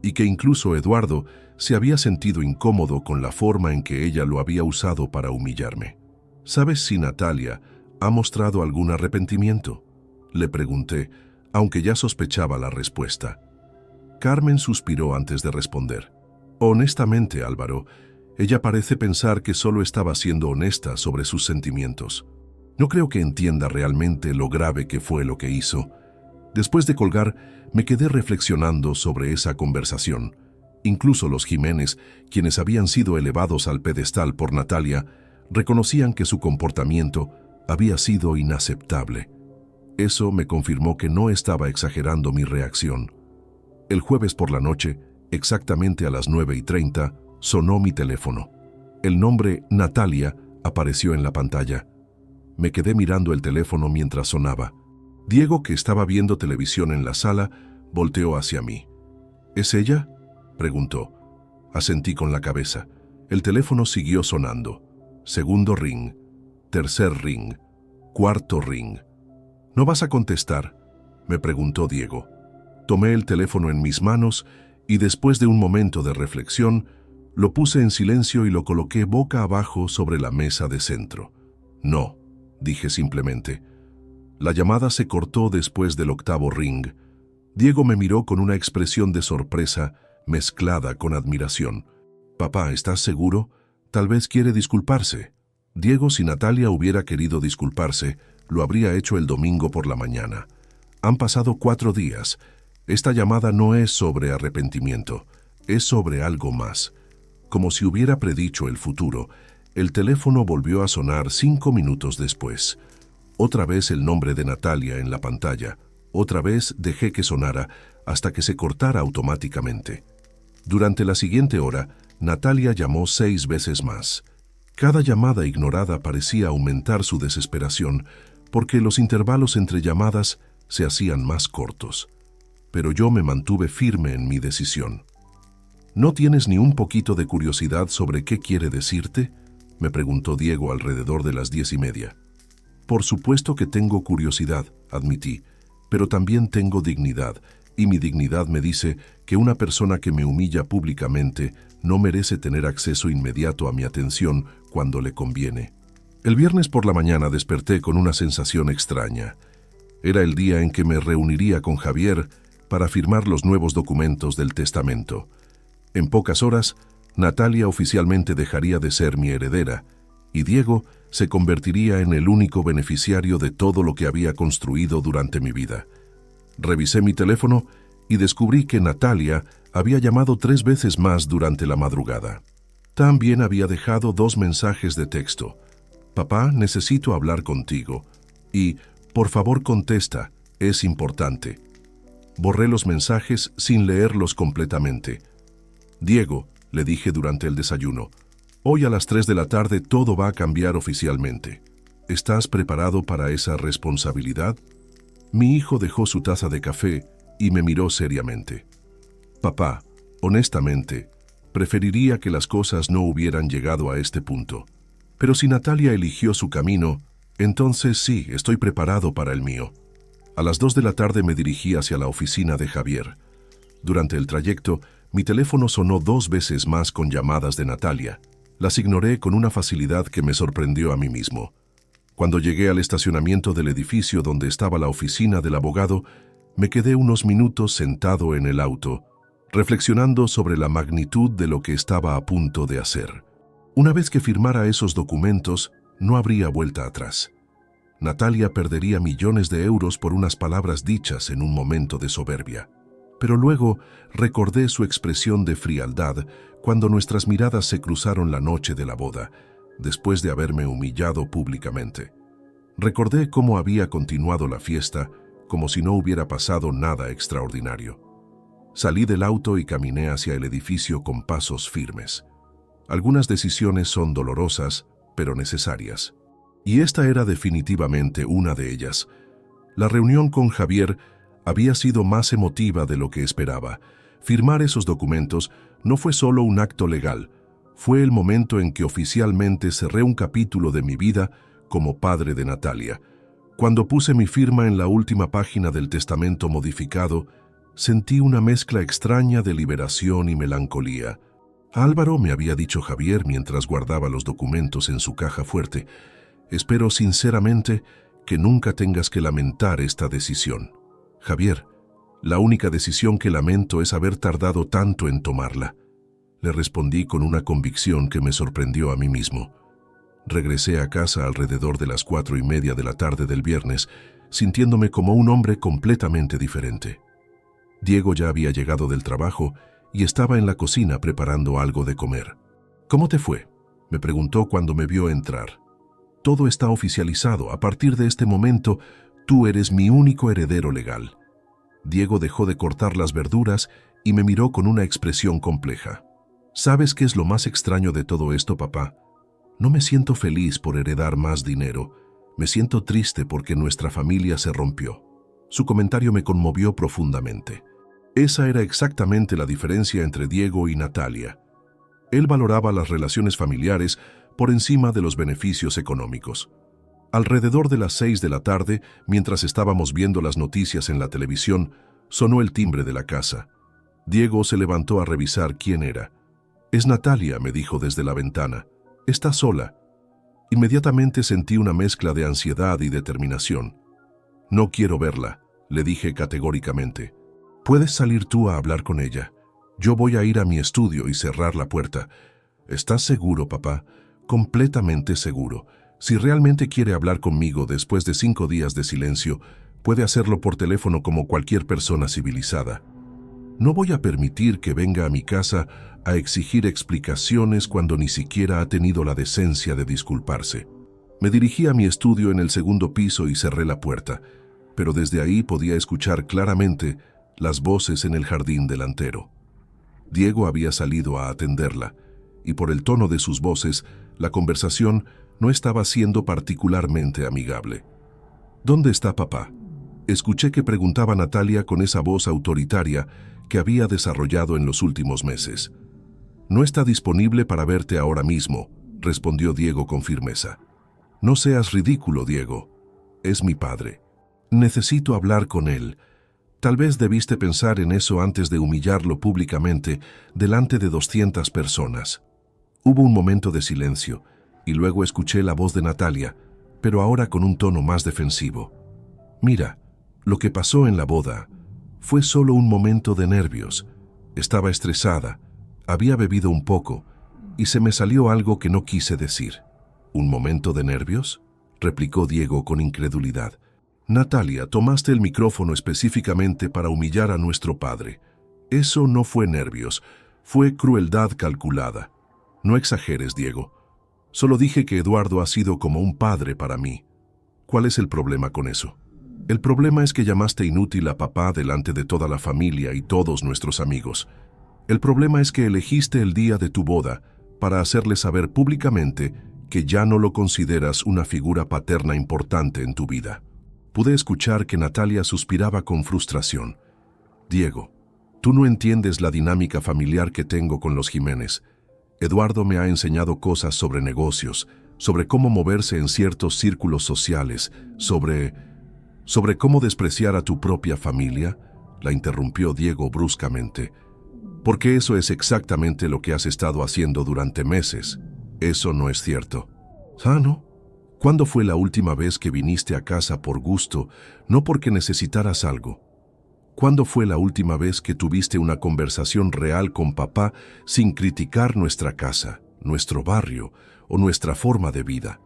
y que incluso Eduardo se había sentido incómodo con la forma en que ella lo había usado para humillarme. ¿Sabes si Natalia ha mostrado algún arrepentimiento?, le pregunté, aunque ya sospechaba la respuesta. Carmen suspiró antes de responder. Honestamente, Álvaro, ella parece pensar que solo estaba siendo honesta sobre sus sentimientos. No creo que entienda realmente lo grave que fue lo que hizo. Después de colgar, me quedé reflexionando sobre esa conversación. Incluso los Jiménez, quienes habían sido elevados al pedestal por Natalia, reconocían que su comportamiento había sido inaceptable. Eso me confirmó que no estaba exagerando mi reacción. El jueves por la noche, exactamente a las 9:30, sonó mi teléfono. El nombre Natalia apareció en la pantalla. Me quedé mirando el teléfono mientras sonaba. Diego, que estaba viendo televisión en la sala, Volteó hacia mí. ¿Es ella?, preguntó. Asentí con la cabeza. El teléfono siguió sonando. Segundo ring, tercer ring, cuarto ring. ¿No vas a contestar?, me preguntó Diego. Tomé el teléfono en mis manos y después de un momento de reflexión, lo puse en silencio y lo coloqué boca abajo sobre la mesa de centro. No, dije simplemente. La llamada se cortó después del octavo ring. Diego me miró con una expresión de sorpresa mezclada con admiración. «Papá, ¿estás seguro? Tal vez quiere disculparse». Diego, si Natalia hubiera querido disculparse, lo habría hecho el domingo por la mañana. Han pasado 4 días. Esta llamada no es sobre arrepentimiento, es sobre algo más. Como si hubiera predicho el futuro, el teléfono volvió a sonar 5 minutos después. Otra vez el nombre de Natalia en la pantalla. Otra vez dejé que sonara hasta que se cortara automáticamente. Durante la siguiente hora, Natalia llamó 6 veces más. Cada llamada ignorada parecía aumentar su desesperación, porque los intervalos entre llamadas se hacían más cortos. Pero yo me mantuve firme en mi decisión. ¿No tienes ni un poquito de curiosidad sobre qué quiere decirte?, me preguntó Diego alrededor de las 10:30. Por supuesto que tengo curiosidad, admití, pero también tengo dignidad, y mi dignidad me dice que una persona que me humilla públicamente no merece tener acceso inmediato a mi atención cuando le conviene. El viernes por la mañana desperté con una sensación extraña. Era el día en que me reuniría con Javier para firmar los nuevos documentos del testamento. En pocas horas, Natalia oficialmente dejaría de ser mi heredera, y Diego se convertiría en el único beneficiario de todo lo que había construido durante mi vida. Revisé mi teléfono y descubrí que Natalia había llamado 3 veces más durante la madrugada. También había dejado 2 mensajes de texto. «Papá, necesito hablar contigo», y «Por favor contesta, es importante». Borré los mensajes sin leerlos completamente. «Diego», le dije durante el desayuno, «hoy a las 3 de la tarde todo va a cambiar oficialmente. ¿Estás preparado para esa responsabilidad?» Mi hijo dejó su taza de café y me miró seriamente. «Papá, honestamente, preferiría que las cosas no hubieran llegado a este punto. Pero si Natalia eligió su camino, entonces sí, estoy preparado para el mío». A las 2 de la tarde me dirigí hacia la oficina de Javier. Durante el trayecto, mi teléfono sonó 2 veces más con llamadas de Natalia. Las ignoré con una facilidad que me sorprendió a mí mismo. Cuando llegué al estacionamiento del edificio donde estaba la oficina del abogado, me quedé unos minutos sentado en el auto, reflexionando sobre la magnitud de lo que estaba a punto de hacer. Una vez que firmara esos documentos, no habría vuelta atrás. Natalia perdería millones de euros por unas palabras dichas en un momento de soberbia. Pero luego recordé su expresión de frialdad cuando nuestras miradas se cruzaron la noche de la boda, después de haberme humillado públicamente. Recordé cómo había continuado la fiesta, como si no hubiera pasado nada extraordinario. Salí del auto y caminé hacia el edificio con pasos firmes. Algunas decisiones son dolorosas, pero necesarias. Y esta era definitivamente una de ellas. La reunión con Javier había sido más emotiva de lo que esperaba. Firmar esos documentos no fue solo un acto legal, fue el momento en que oficialmente cerré un capítulo de mi vida como padre de Natalia. Cuando puse mi firma en la última página del testamento modificado, sentí una mezcla extraña de liberación y melancolía. Álvaro, me había dicho Javier mientras guardaba los documentos en su caja fuerte, espero sinceramente que nunca tengas que lamentar esta decisión. Javier, la única decisión que lamento es haber tardado tanto en tomarla. Le respondí con una convicción que me sorprendió a mí mismo. Regresé a casa alrededor de las 4:30 de la tarde del viernes, sintiéndome como un hombre completamente diferente. Diego ya había llegado del trabajo y estaba en la cocina preparando algo de comer. «¿Cómo te fue?», me preguntó cuando me vio entrar. «Todo está oficializado. A partir de este momento, tú eres mi único heredero legal». Diego dejó de cortar las verduras y me miró con una expresión compleja. «¿Sabes qué es lo más extraño de todo esto, papá? No me siento feliz por heredar más dinero. Me siento triste porque nuestra familia se rompió». Su comentario me conmovió profundamente. Esa era exactamente la diferencia entre Diego y Natalia. Él valoraba las relaciones familiares por encima de los beneficios económicos. Alrededor de las 6 de la tarde, mientras estábamos viendo las noticias en la televisión, sonó el timbre de la casa. Diego se levantó a revisar quién era. «Es Natalia», me dijo desde la ventana. «Está sola». Inmediatamente sentí una mezcla de ansiedad y determinación. «No quiero verla», le dije categóricamente. «Puedes salir tú a hablar con ella. Yo voy a ir a mi estudio y cerrar la puerta». «¿Estás seguro, papá?» «Completamente seguro. Si realmente quiere hablar conmigo después de 5 días de silencio, puede hacerlo por teléfono como cualquier persona civilizada. No voy a permitir que venga a mi casa a exigir explicaciones cuando ni siquiera ha tenido la decencia de disculparse». Me dirigí a mi estudio en el segundo piso y cerré la puerta, pero desde ahí podía escuchar claramente las voces en el jardín delantero. Diego había salido a atenderla, y por el tono de sus voces, la conversación no estaba siendo particularmente amigable. «¿Dónde está papá?», escuché que preguntaba Natalia con esa voz autoritaria que había desarrollado en los últimos meses. «No está disponible para verte ahora mismo», respondió Diego con firmeza. «No seas ridículo, Diego. Es mi padre. Necesito hablar con él. Tal vez debiste pensar en eso antes de humillarlo públicamente delante de 200 personas». Hubo un momento de silencio, y luego escuché la voz de Natalia, pero ahora con un tono más defensivo. «Mira, lo que pasó en la boda fue solo un momento de nervios. Estaba estresada, había bebido un poco, y se me salió algo que no quise decir». «¿Un momento de nervios?», replicó Diego con incredulidad. «Natalia, tomaste el micrófono específicamente para humillar a nuestro padre. Eso no fue nervios, fue crueldad calculada. No exageres, Diego. Solo dije que Eduardo ha sido como un padre para mí. ¿Cuál es el problema con eso?». «El problema es que llamaste inútil a papá delante de toda la familia y todos nuestros amigos. El problema es que elegiste el día de tu boda para hacerle saber públicamente que ya no lo consideras una figura paterna importante en tu vida». Pude escuchar que Natalia suspiraba con frustración. «Diego, tú no entiendes la dinámica familiar que tengo con los Jiménez. Eduardo me ha enseñado cosas sobre negocios, sobre cómo moverse en ciertos círculos sociales, sobre cómo despreciar a tu propia familia», la interrumpió Diego bruscamente. «Porque eso es exactamente lo que has estado haciendo durante meses. Eso no es cierto». «¿Ah, no? ¿Cuándo fue la última vez que viniste a casa por gusto, no porque necesitaras algo? ¿Cuándo fue la última vez que tuviste una conversación real con papá sin criticar nuestra casa, nuestro barrio o nuestra forma de vida?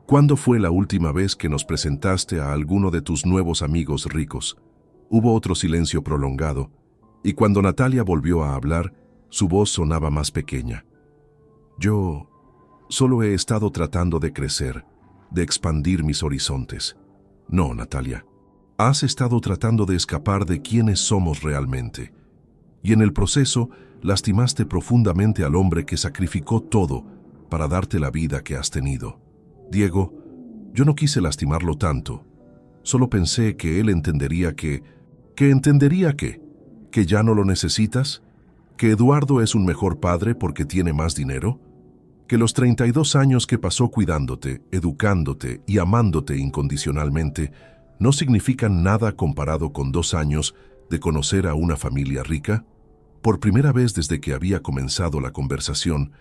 ¿Cuándo fue la última vez que nos presentaste a alguno de tus nuevos amigos ricos?» Hubo otro silencio prolongado, y cuando Natalia volvió a hablar, su voz sonaba más pequeña. «Yo solo he estado tratando de crecer, de expandir mis horizontes». «No, Natalia. Has estado tratando de escapar de quiénes somos realmente. Y en el proceso, lastimaste profundamente al hombre que sacrificó todo para darte la vida que has tenido. Diego, yo no quise lastimarlo tanto. Solo pensé que él entendería que ya no lo necesitas, que Eduardo es un mejor padre porque tiene más dinero, que los 32 años que pasó cuidándote, educándote y amándote incondicionalmente no significan nada comparado con 2 años de conocer a una familia rica». Por primera vez desde que había comenzado la conversación,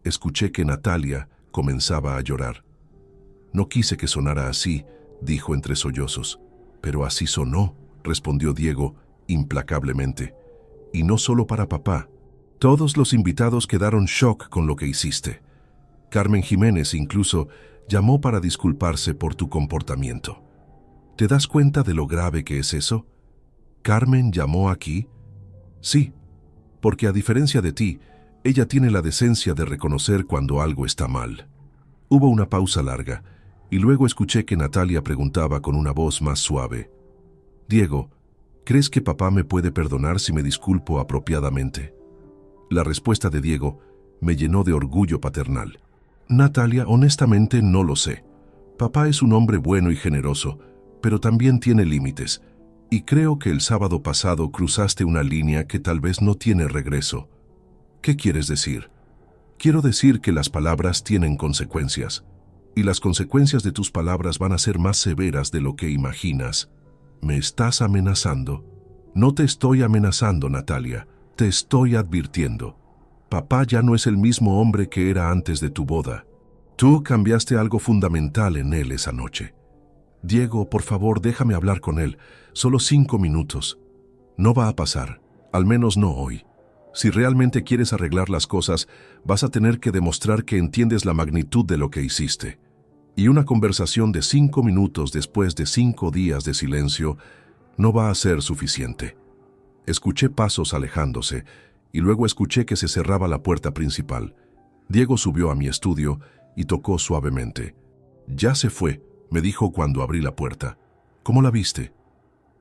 escuché que Natalia comenzaba a llorar. «No quise que sonara así», dijo entre sollozos. «Pero así sonó», respondió Diego implacablemente. «Y no solo para papá. Todos los invitados quedaron shock con lo que hiciste. Carmen Jiménez incluso llamó para disculparse por tu comportamiento. ¿Te das cuenta de lo grave que es eso? ¿Carmen llamó aquí?». «Sí, porque a diferencia de ti, ella tiene la decencia de reconocer cuando algo está mal». Hubo una pausa larga, y luego escuché que Natalia preguntaba con una voz más suave: «Diego, ¿crees que papá me puede perdonar si me disculpo apropiadamente?». La respuesta de Diego me llenó de orgullo paternal. «Natalia, honestamente no lo sé. Papá es un hombre bueno y generoso, pero también tiene límites. Y creo que el sábado pasado cruzaste una línea que tal vez no tiene regreso. ¿Qué quieres decir? Quiero decir que las palabras tienen consecuencias, y las consecuencias de tus palabras van a ser más severas de lo que imaginas. ¿Me estás amenazando? No te estoy amenazando, Natalia, te estoy advirtiendo. Papá ya no es el mismo hombre que era antes de tu boda. Tú cambiaste algo fundamental en él esa noche. Diego, por favor, déjame hablar con él. Solo 5 minutos. No va a pasar, al menos no hoy. Si realmente quieres arreglar las cosas, vas a tener que demostrar que entiendes la magnitud de lo que hiciste. Y una conversación de 5 minutos después de 5 días de silencio no va a ser suficiente. Escuché pasos alejándose y luego escuché que se cerraba la puerta principal. Diego subió a mi estudio y tocó suavemente. «Ya se fue», me dijo cuando abrí la puerta. «¿Cómo la viste?»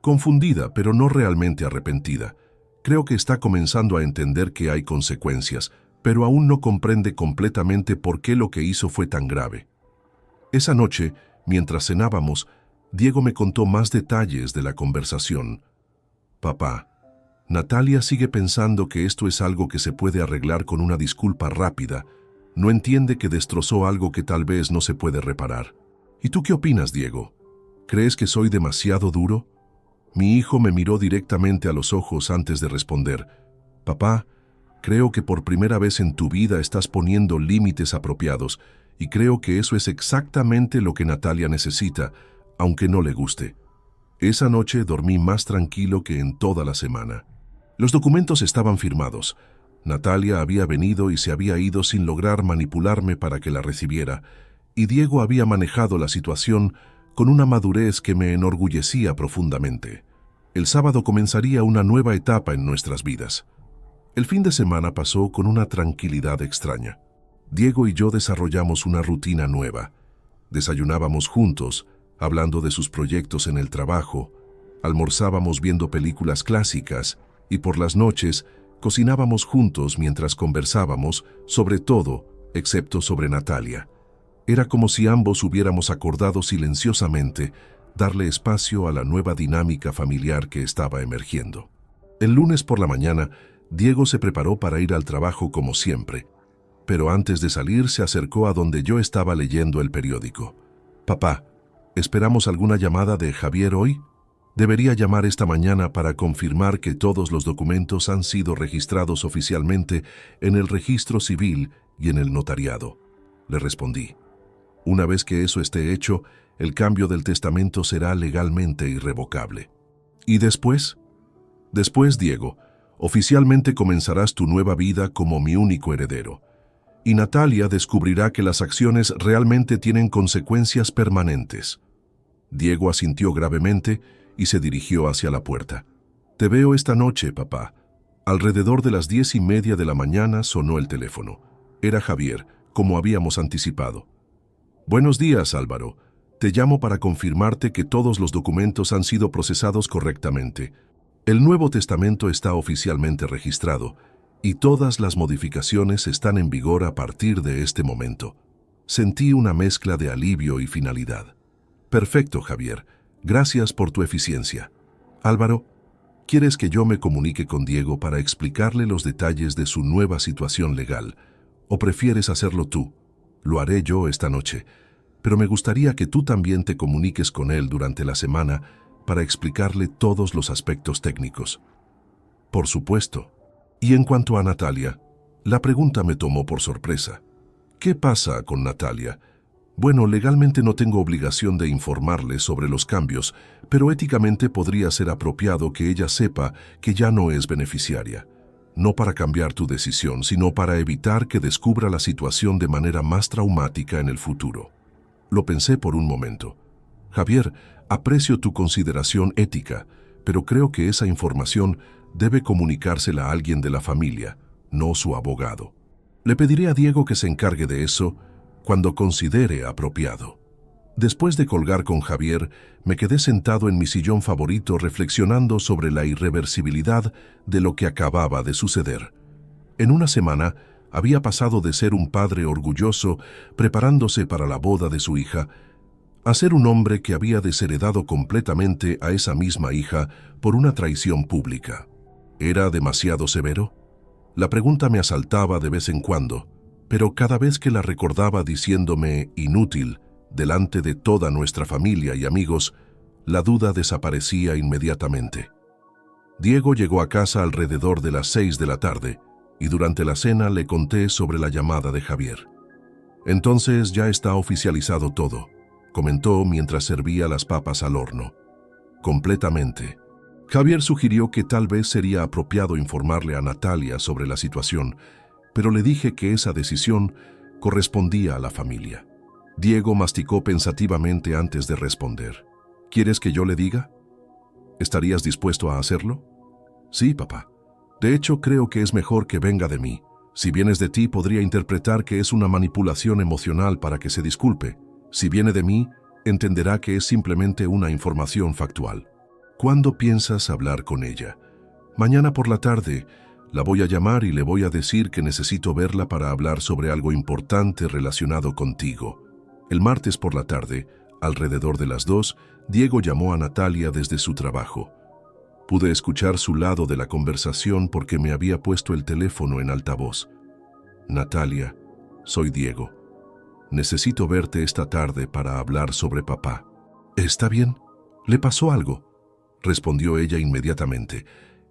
Confundida, pero no realmente arrepentida. Creo que está comenzando a entender que hay consecuencias, pero aún no comprende completamente por qué lo que hizo fue tan grave. Esa noche, mientras cenábamos, Diego me contó más detalles de la conversación. «Papá, Natalia sigue pensando que esto es algo que se puede arreglar con una disculpa rápida. No entiende que destrozó algo que tal vez no se puede reparar. ¿Y tú qué opinas, Diego? ¿Crees que soy demasiado duro?» Mi hijo me miró directamente a los ojos antes de responder. «Papá, creo que por primera vez en tu vida estás poniendo límites apropiados, y creo que eso es exactamente lo que Natalia necesita, aunque no le guste». Esa noche dormí más tranquilo que en toda la semana. Los documentos estaban firmados. Natalia había venido y se había ido sin lograr manipularme para que la recibiera, y Diego había manejado la situación con una madurez que me enorgullecía profundamente. El sábado comenzaría una nueva etapa en nuestras vidas. El fin de semana pasó con una tranquilidad extraña. Diego y yo desarrollamos una rutina nueva. Desayunábamos juntos, hablando de sus proyectos en el trabajo, almorzábamos viendo películas clásicas y por las noches cocinábamos juntos mientras conversábamos sobre todo, excepto sobre Natalia. Era como si ambos hubiéramos acordado silenciosamente darle espacio a la nueva dinámica familiar que estaba emergiendo. El lunes por la mañana, Diego se preparó para ir al trabajo como siempre, pero antes de salir se acercó a donde yo estaba leyendo el periódico. «Papá, ¿esperamos alguna llamada de Javier hoy? Debería llamar esta mañana para confirmar que todos los documentos han sido registrados oficialmente en el registro civil y en el notariado», le respondí. «Una vez que eso esté hecho, el cambio del testamento será legalmente irrevocable». «¿Y después?» «Después, Diego, oficialmente comenzarás tu nueva vida como mi único heredero. Y Natalia descubrirá que las acciones realmente tienen consecuencias permanentes». Diego asintió gravemente y se dirigió hacia la puerta. «Te veo esta noche, papá». Alrededor de las 10:30 de la mañana sonó el teléfono. Era Javier, como habíamos anticipado. «Buenos días, Álvaro. Te llamo para confirmarte que todos los documentos han sido procesados correctamente. El nuevo testamento está oficialmente registrado y todas las modificaciones están en vigor a partir de este momento». Sentí una mezcla de alivio y finalidad. «Perfecto, Javier. Gracias por tu eficiencia. Álvaro, ¿quieres que yo me comunique con Diego para explicarle los detalles de su nueva situación legal? ¿O prefieres hacerlo tú? Lo haré yo esta noche, pero me gustaría que tú también te comuniques con él durante la semana para explicarle todos los aspectos técnicos». «Por supuesto». Y en cuanto a Natalia, la pregunta me tomó por sorpresa. «¿Qué pasa con Natalia?» «Bueno, legalmente no tengo obligación de informarle sobre los cambios, pero éticamente podría ser apropiado que ella sepa que ya no es beneficiaria. No para cambiar tu decisión, sino para evitar que descubra la situación de manera más traumática en el futuro». Lo pensé por un momento. «Javier, aprecio tu consideración ética, pero creo que esa información debe comunicársela a alguien de la familia, no su abogado. Le pediré a Diego que se encargue de eso cuando considere apropiado». Después de colgar con Javier, me quedé sentado en mi sillón favorito reflexionando sobre la irreversibilidad de lo que acababa de suceder. En una semana, había pasado de ser un padre orgulloso preparándose para la boda de su hija a ser un hombre que había desheredado completamente a esa misma hija por una traición pública. ¿Era demasiado severo? La pregunta me asaltaba de vez en cuando, pero cada vez que la recordaba diciéndome inútil delante de toda nuestra familia y amigos, la duda desaparecía inmediatamente. Diego llegó a casa alrededor de las 6 de la tarde y durante la cena le conté sobre la llamada de Javier. Entonces ya está oficializado todo, comentó mientras servía las papas al horno. Completamente. Javier sugirió que tal vez sería apropiado informarle a Natalia sobre la situación, pero le dije que esa decisión correspondía a la familia. Diego masticó pensativamente antes de responder. ¿Quieres que yo le diga? ¿Estarías dispuesto a hacerlo? Sí, papá. De hecho, creo que es mejor que venga de mí. Si vienes de ti, podría interpretar que es una manipulación emocional para que se disculpe. Si viene de mí, entenderá que es simplemente una información factual. ¿Cuándo piensas hablar con ella? Mañana por la tarde. La voy a llamar y le voy a decir que necesito verla para hablar sobre algo importante relacionado contigo. El martes por la tarde, alrededor de las 2, Diego llamó a Natalia desde su trabajo. Pude escuchar su lado de la conversación porque me había puesto el teléfono en altavoz. Natalia, soy Diego. Necesito verte esta tarde para hablar sobre papá. ¿Está bien? ¿Le pasó algo?, respondió ella inmediatamente,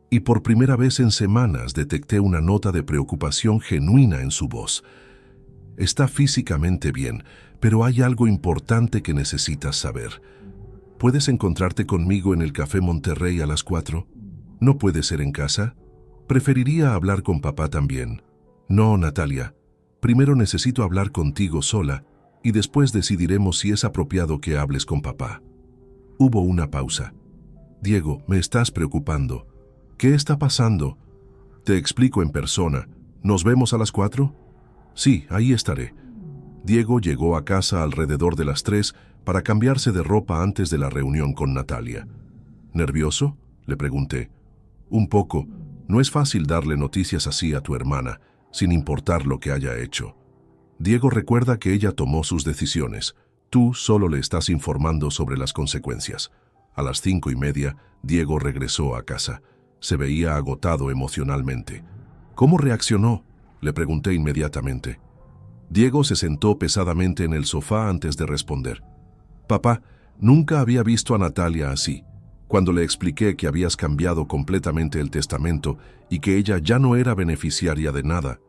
y por primera vez en semanas detecté una nota de preocupación genuina en su voz. Está físicamente bien, pero hay algo importante que necesitas saber. ¿Puedes encontrarte conmigo en el Café Monterrey a las 4? ¿No puede ser en casa? Preferiría hablar con papá también. No, Natalia. Primero necesito hablar contigo sola y después decidiremos si es apropiado que hables con papá. Hubo una pausa. Diego, me estás preocupando. ¿Qué está pasando? Te explico en persona. ¿Nos vemos a las 4? Sí, ahí estaré. Diego llegó a casa alrededor de las 3 para cambiarse de ropa antes de la reunión con Natalia. ¿Nervioso?, le pregunté. Un poco. No es fácil darle noticias así a tu hermana, sin importar lo que haya hecho. Diego, recuerda que ella tomó sus decisiones. Tú solo le estás informando sobre las consecuencias. A las 5:30, Diego regresó a casa. Se veía agotado emocionalmente. ¿Cómo reaccionó?, le pregunté inmediatamente. Diego se sentó pesadamente en el sofá antes de responder. Papá, nunca había visto a Natalia así. Cuando le expliqué que habías cambiado completamente el testamento y que ella ya no era beneficiaria de nada,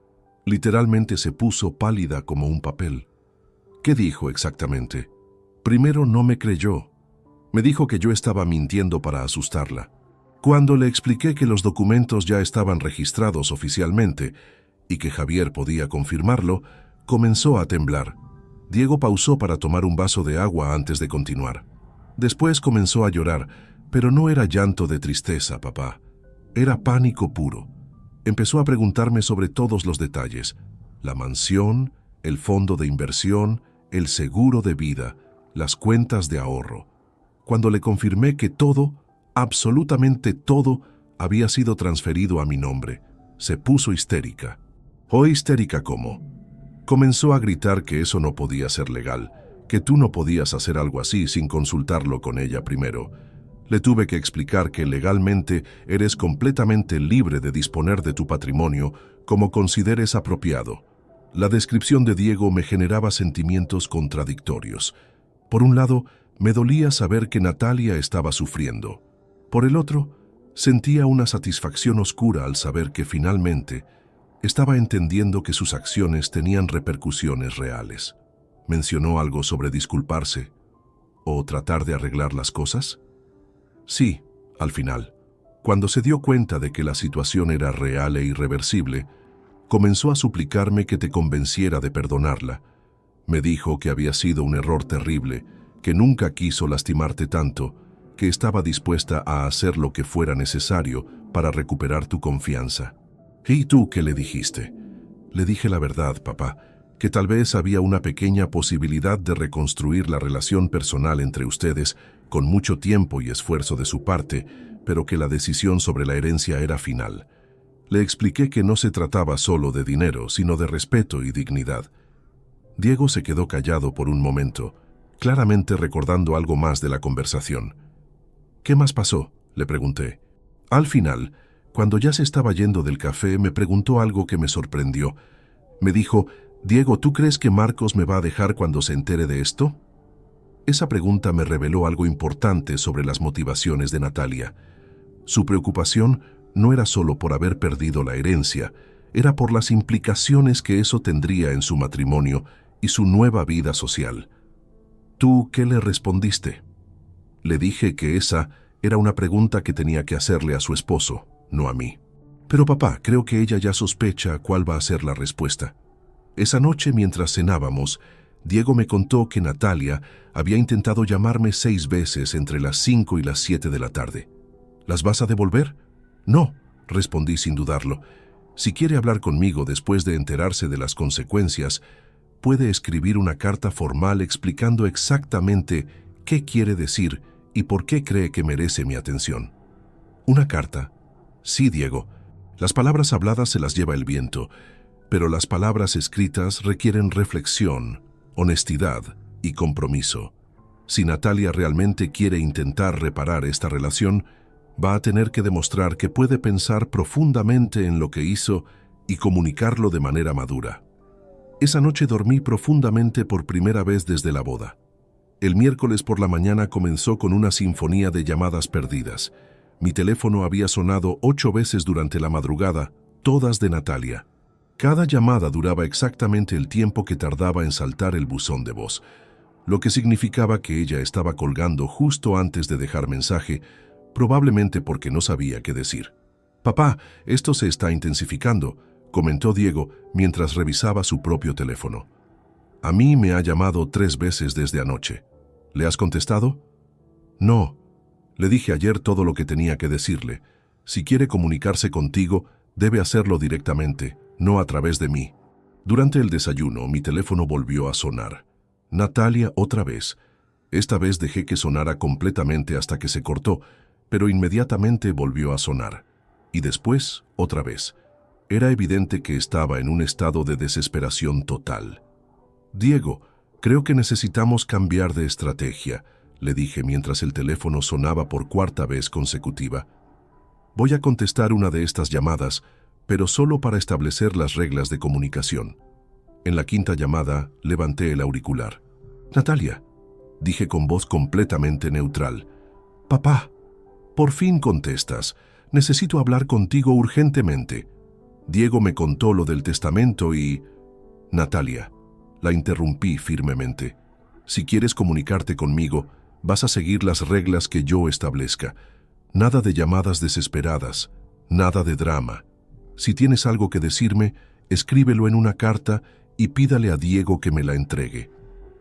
literalmente se puso pálida como un papel. ¿Qué dijo exactamente? Primero no me creyó. Me dijo que yo estaba mintiendo para asustarla. Cuando le expliqué que los documentos ya estaban registrados oficialmente y que Javier podía confirmarlo, comenzó a temblar. Diego pausó para tomar un vaso de agua antes de continuar. Después comenzó a llorar, pero no era llanto de tristeza, papá. Era pánico puro. Empezó a preguntarme sobre todos los detalles: la mansión, el fondo de inversión, el seguro de vida, las cuentas de ahorro. Cuando le confirmé que todo, absolutamente todo, había sido transferido a mi nombre, se puso histérica. ¿O histérica cómo? Comenzó a gritar que eso no podía ser legal, que tú no podías hacer algo así sin consultarlo con ella primero. Le tuve que explicar que legalmente eres completamente libre de disponer de tu patrimonio como consideres apropiado. La descripción de Diego me generaba sentimientos contradictorios. Por un lado, me dolía saber que Natalia estaba sufriendo. Por el otro, sentía una satisfacción oscura al saber que finalmente estaba entendiendo que sus acciones tenían repercusiones reales. ¿Mencionó algo sobre disculparse o tratar de arreglar las cosas? Sí, al final. Cuando se dio cuenta de que la situación era real e irreversible, comenzó a suplicarme que te convenciera de perdonarla. Me dijo que había sido un error terrible, que nunca quiso lastimarte tanto, que estaba dispuesta a hacer lo que fuera necesario para recuperar tu confianza. ¿Y tú qué le dijiste? Le dije la verdad, papá, que tal vez había una pequeña posibilidad de reconstruir la relación personal entre ustedes con mucho tiempo y esfuerzo de su parte, pero que la decisión sobre la herencia era final. Le expliqué que no se trataba solo de dinero, sino de respeto y dignidad. Diego se quedó callado por un momento. claramente recordando algo más de la conversación. «¿Qué más pasó?», le pregunté. Al final, cuando ya se estaba yendo del café, me preguntó algo que me sorprendió. Me dijo: «Diego, ¿tú crees que Marcos me va a dejar cuando se entere de esto?». Esa pregunta me reveló algo importante sobre las motivaciones de Natalia. Su preocupación no era solo por haber perdido la herencia, era por las implicaciones que eso tendría en su matrimonio y su nueva vida social. «¿Tú qué le respondiste?». Le dije que esa era una pregunta que tenía que hacerle a su esposo, no a mí. «Pero papá, creo que ella ya sospecha cuál va a ser la respuesta». Esa noche, mientras cenábamos, Diego me contó que Natalia había intentado llamarme 6 veces entre las 5 y las 7 de la tarde. «¿Las vas a devolver?». «No», respondí sin dudarlo. «Si quiere hablar conmigo después de enterarse de las consecuencias, puede escribir una carta formal explicando exactamente qué quiere decir y por qué cree que merece mi atención». «¿Una carta?». «Sí, Diego. Las palabras habladas se las lleva el viento, pero las palabras escritas requieren reflexión, honestidad y compromiso. Si Natalia realmente quiere intentar reparar esta relación, va a tener que demostrar que puede pensar profundamente en lo que hizo y comunicarlo de manera madura». Esa noche dormí profundamente por primera vez desde la boda. El miércoles por la mañana comenzó con una sinfonía de llamadas perdidas. Mi teléfono había sonado 8 veces durante la madrugada, todas de Natalia. Cada llamada duraba exactamente el tiempo que tardaba en saltar el buzón de voz, lo que significaba que ella estaba colgando justo antes de dejar mensaje, probablemente porque no sabía qué decir. «Papá, esto se está intensificando», comentó Diego mientras revisaba su propio teléfono. «A mí me ha llamado 3 veces desde anoche. ¿Le has contestado?». «No. Le dije ayer todo lo que tenía que decirle. Si quiere comunicarse contigo, debe hacerlo directamente, no a través de mí». Durante el desayuno, mi teléfono volvió a sonar. Natalia otra vez. Esta vez dejé que sonara completamente hasta que se cortó, pero inmediatamente volvió a sonar. Y después, otra vez. Era evidente que estaba en un estado de desesperación total. «Diego, creo que necesitamos cambiar de estrategia», le dije mientras el teléfono sonaba por 4ª vez consecutiva. «Voy a contestar una de estas llamadas, pero solo para establecer las reglas de comunicación». En la 5ª llamada, levanté el auricular. «Natalia», dije con voz completamente neutral. «Papá, por fin contestas. Necesito hablar contigo urgentemente». Diego me contó lo del testamento y... «Natalia», la interrumpí firmemente. «Si quieres comunicarte conmigo, vas a seguir las reglas que yo establezca. Nada de llamadas desesperadas, nada de drama. Si tienes algo que decirme, escríbelo en una carta y pídale a Diego que me la entregue.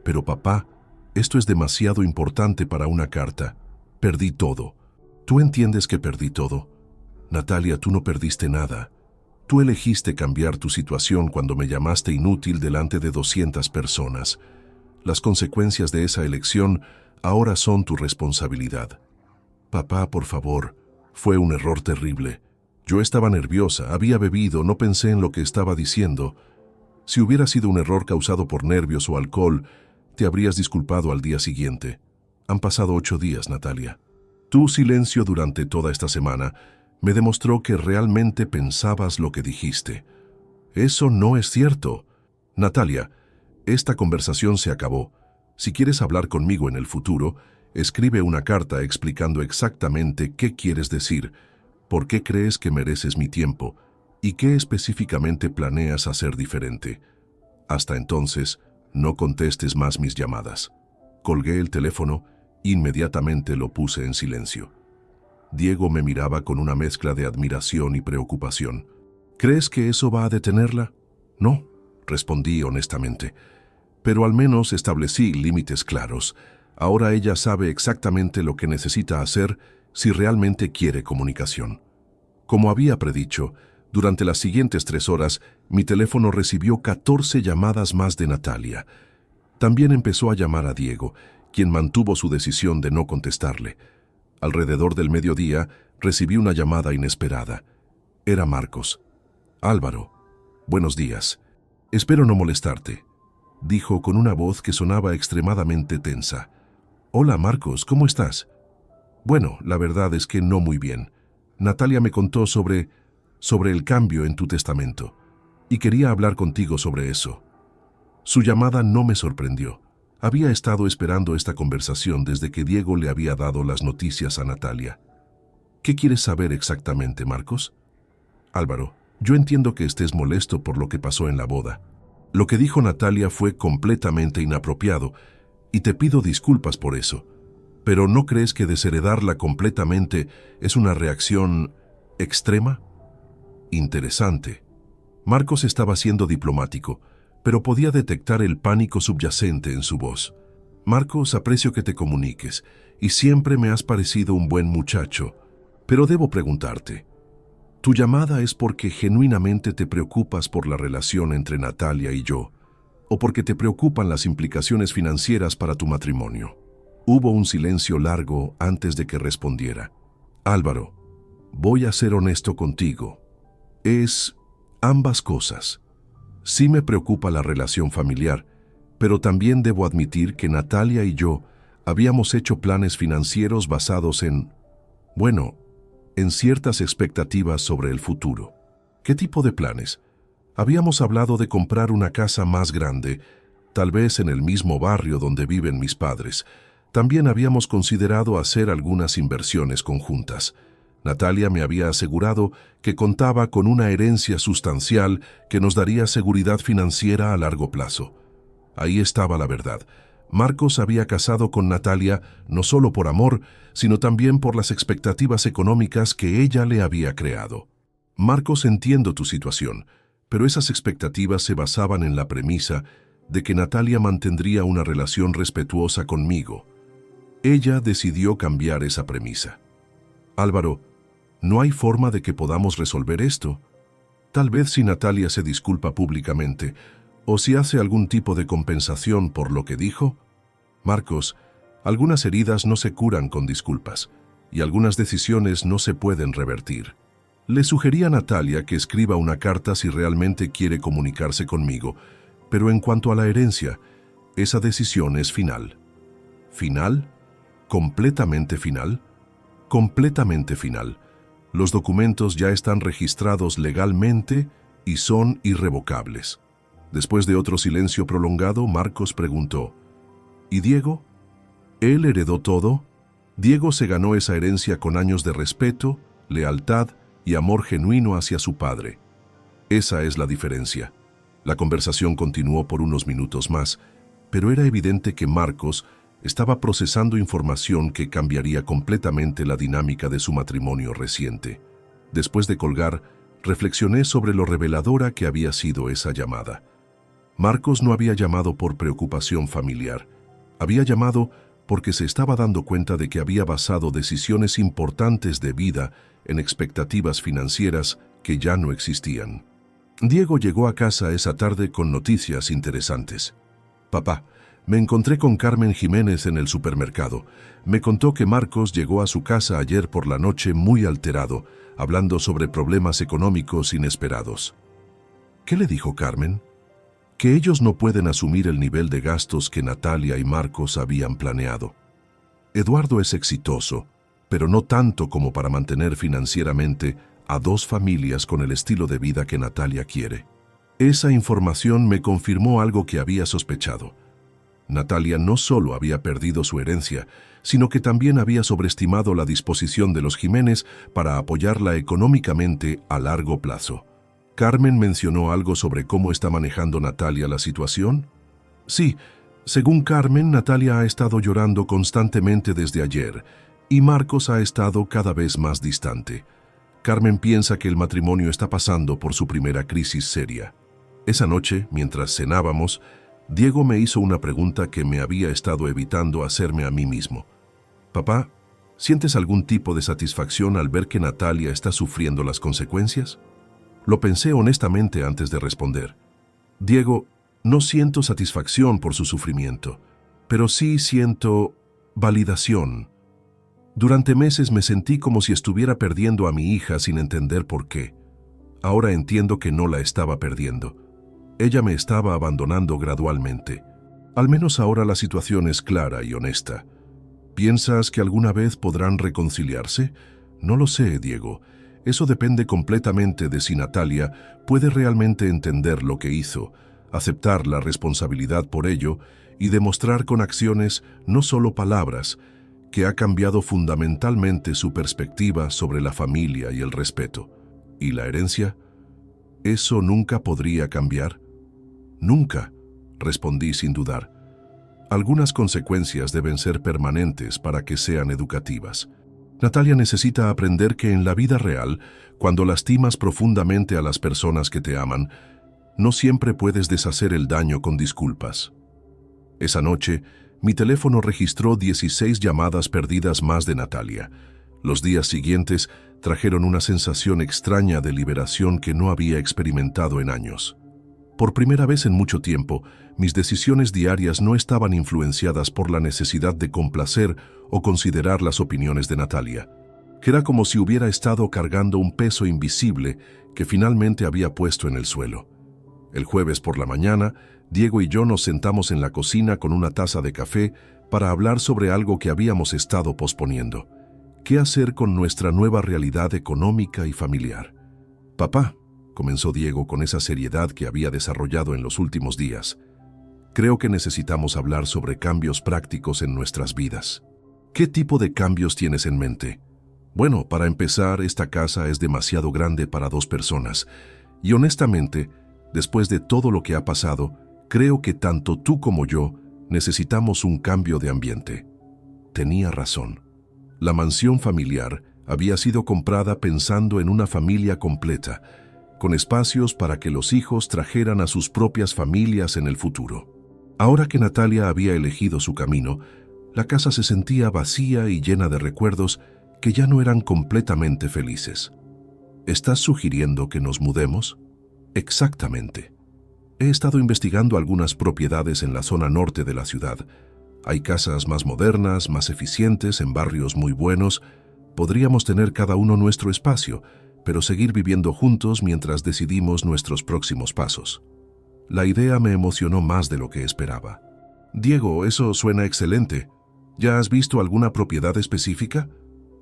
Pero papá, esto es demasiado importante para una carta. Perdí todo». «¿Tú entiendes que perdí todo?». «Natalia, tú no perdiste nada. Tú elegiste cambiar tu situación cuando me llamaste inútil delante de 200 personas. Las consecuencias de esa elección ahora son tu responsabilidad». «Papá, por favor, fue un error terrible. Yo estaba nerviosa, había bebido, no pensé en lo que estaba diciendo. Si hubiera sido un error causado por nervios o alcohol, te habrías disculpado al día siguiente. Han pasado 8 días, Natalia. Tu silencio durante toda esta semana me demostró que realmente pensabas lo que dijiste. Eso no es cierto. Natalia, esta conversación se acabó. Si quieres hablar conmigo en el futuro, escribe una carta explicando exactamente qué quieres decir, por qué crees que mereces mi tiempo y qué específicamente planeas hacer diferente. Hasta entonces, no contestes más mis llamadas». Colgué el teléfono. Inmediatamente lo puse en silencio. Diego me miraba con una mezcla de admiración y preocupación. «¿Crees que eso va a detenerla?». «No», respondí honestamente. «Pero al menos establecí límites claros. Ahora ella sabe exactamente lo que necesita hacer si realmente quiere comunicación». Como había predicho, durante las siguientes 3 horas, mi teléfono recibió 14 llamadas más de Natalia. También empezó a llamar a Diego, quien mantuvo su decisión de no contestarle. Alrededor del mediodía, recibí una llamada inesperada. Era Marcos. «Álvaro, buenos días. Espero no molestarte». dijo con una voz que sonaba extremadamente tensa. «Hola, Marcos, ¿cómo estás?» «Bueno, la verdad es que no muy bien. Natalia me contó sobre el cambio en tu testamento, y quería hablar contigo sobre eso». Su llamada no me sorprendió. Había estado esperando esta conversación desde que Diego le había dado las noticias a Natalia. «¿Qué quieres saber exactamente, Marcos?» «Álvaro, yo entiendo que estés molesto por lo que pasó en la boda. Lo que dijo Natalia fue completamente inapropiado, y te pido disculpas por eso. Pero ¿no crees que desheredarla completamente es una reacción extrema?» «Interesante». Marcos estaba siendo diplomático, pero podía detectar el pánico subyacente en su voz. «Marcos, aprecio que te comuniques, y siempre me has parecido un buen muchacho, pero debo preguntarte, ¿tu llamada es porque genuinamente te preocupas por la relación entre Natalia y yo, o porque te preocupan las implicaciones financieras para tu matrimonio?» Hubo un silencio largo antes de que respondiera. «Álvaro, voy a ser honesto contigo. Es ambas cosas. Sí me preocupa la relación familiar, pero también debo admitir que Natalia y yo habíamos hecho planes financieros basados en ciertas expectativas sobre el futuro». «¿Qué tipo de planes?» «Habíamos hablado de comprar una casa más grande, tal vez en el mismo barrio donde viven mis padres. También habíamos considerado hacer algunas inversiones conjuntas. Natalia me había asegurado que contaba con una herencia sustancial que nos daría seguridad financiera a largo plazo. Ahí estaba la verdad. Marcos había casado con Natalia no solo por amor, sino también por las expectativas económicas que ella le había creado. Marcos, entiendo tu situación, pero esas expectativas se basaban en la premisa de que Natalia mantendría una relación respetuosa conmigo. Ella decidió cambiar esa premisa. Álvaro, ¿no hay forma de que podamos resolver esto? Tal vez si Natalia se disculpa públicamente, o si hace algún tipo de compensación por lo que dijo. Marcos, algunas heridas no se curan con disculpas, y algunas decisiones no se pueden revertir. Le sugerí a Natalia que escriba una carta si realmente quiere comunicarse conmigo, pero en cuanto a la herencia, esa decisión es final». «¿Final? ¿Completamente final?» «Completamente final. Los documentos ya están registrados legalmente y son irrevocables». Después de otro silencio prolongado, Marcos preguntó, «¿Y Diego? ¿Él heredó todo?» Diego se ganó esa herencia con años de respeto, lealtad y amor genuino hacia su padre. Esa es la diferencia. La conversación continuó por unos minutos más, pero era evidente que Marcos estaba procesando información que cambiaría completamente la dinámica de su matrimonio reciente. Después de colgar, reflexioné sobre lo reveladora que había sido esa llamada. Marcos no había llamado por preocupación familiar. Había llamado porque se estaba dando cuenta de que había basado decisiones importantes de vida en expectativas financieras que ya no existían. Diego llegó a casa esa tarde con noticias interesantes. «Papá, me encontré con Carmen Jiménez en el supermercado. Me contó que Marcos llegó a su casa ayer por la noche muy alterado, hablando sobre problemas económicos inesperados». «¿Qué le dijo Carmen?» «Que ellos no pueden asumir el nivel de gastos que Natalia y Marcos habían planeado. Eduardo es exitoso, pero no tanto como para mantener financieramente a dos familias con el estilo de vida que Natalia quiere». Esa información me confirmó algo que había sospechado. Natalia no solo había perdido su herencia, sino que también había sobreestimado la disposición de los Jiménez para apoyarla económicamente a largo plazo. ¿Carmen mencionó algo sobre cómo está manejando Natalia la situación? Sí, según Carmen, Natalia ha estado llorando constantemente desde ayer, y Marcos ha estado cada vez más distante. Carmen piensa que el matrimonio está pasando por su primera crisis seria. Esa noche, mientras cenábamos, Diego me hizo una pregunta que me había estado evitando hacerme a mí mismo. «Papá, ¿sientes algún tipo de satisfacción al ver que Natalia está sufriendo las consecuencias?» Lo pensé honestamente antes de responder. «Diego, no siento satisfacción por su sufrimiento, pero sí siento validación. Durante meses me sentí como si estuviera perdiendo a mi hija sin entender por qué. Ahora entiendo que no la estaba perdiendo. Ella me estaba abandonando gradualmente. Al menos ahora la situación es clara y honesta. ¿Piensas que alguna vez podrán reconciliarse? No lo sé, Diego. Eso depende completamente de si Natalia puede realmente entender lo que hizo, aceptar la responsabilidad por ello y demostrar con acciones, no solo palabras, que ha cambiado fundamentalmente su perspectiva sobre la familia y el respeto. ¿Y la herencia? ¿Eso nunca podría cambiar? Nunca, respondí sin dudar. Algunas consecuencias deben ser permanentes para que sean educativas. Natalia necesita aprender que en la vida real, cuando lastimas profundamente a las personas que te aman, no siempre puedes deshacer el daño con disculpas. Esa noche, mi teléfono registró 16 llamadas perdidas más de Natalia. Los días siguientes trajeron una sensación extraña de liberación que no había experimentado en años. Por primera vez en mucho tiempo, mis decisiones diarias no estaban influenciadas por la necesidad de complacer o considerar las opiniones de Natalia. Era como si hubiera estado cargando un peso invisible que finalmente había puesto en el suelo. El jueves por la mañana, Diego y yo nos sentamos en la cocina con una taza de café para hablar sobre algo que habíamos estado posponiendo. ¿Qué hacer con nuestra nueva realidad económica y familiar? Papá, comenzó Diego con esa seriedad que había desarrollado en los últimos días, creo que necesitamos hablar sobre cambios prácticos en nuestras vidas. ¿Qué tipo de cambios tienes en mente? Bueno, para empezar, esta casa es demasiado grande para 2 personas. Y honestamente, después de todo lo que ha pasado, creo que tanto tú como yo necesitamos un cambio de ambiente. Tenía razón. La mansión familiar había sido comprada pensando en una familia completa, con espacios para que los hijos trajeran a sus propias familias en el futuro. Ahora que Natalia había elegido su camino, la casa se sentía vacía y llena de recuerdos que ya no eran completamente felices. ¿Estás sugiriendo que nos mudemos? Exactamente. He estado investigando algunas propiedades en la zona norte de la ciudad. Hay casas más modernas, más eficientes, en barrios muy buenos. Podríamos tener cada uno nuestro espacio, pero seguir viviendo juntos mientras decidimos nuestros próximos pasos. La idea me emocionó más de lo que esperaba. Diego, eso suena excelente. ¿Ya has visto alguna propiedad específica?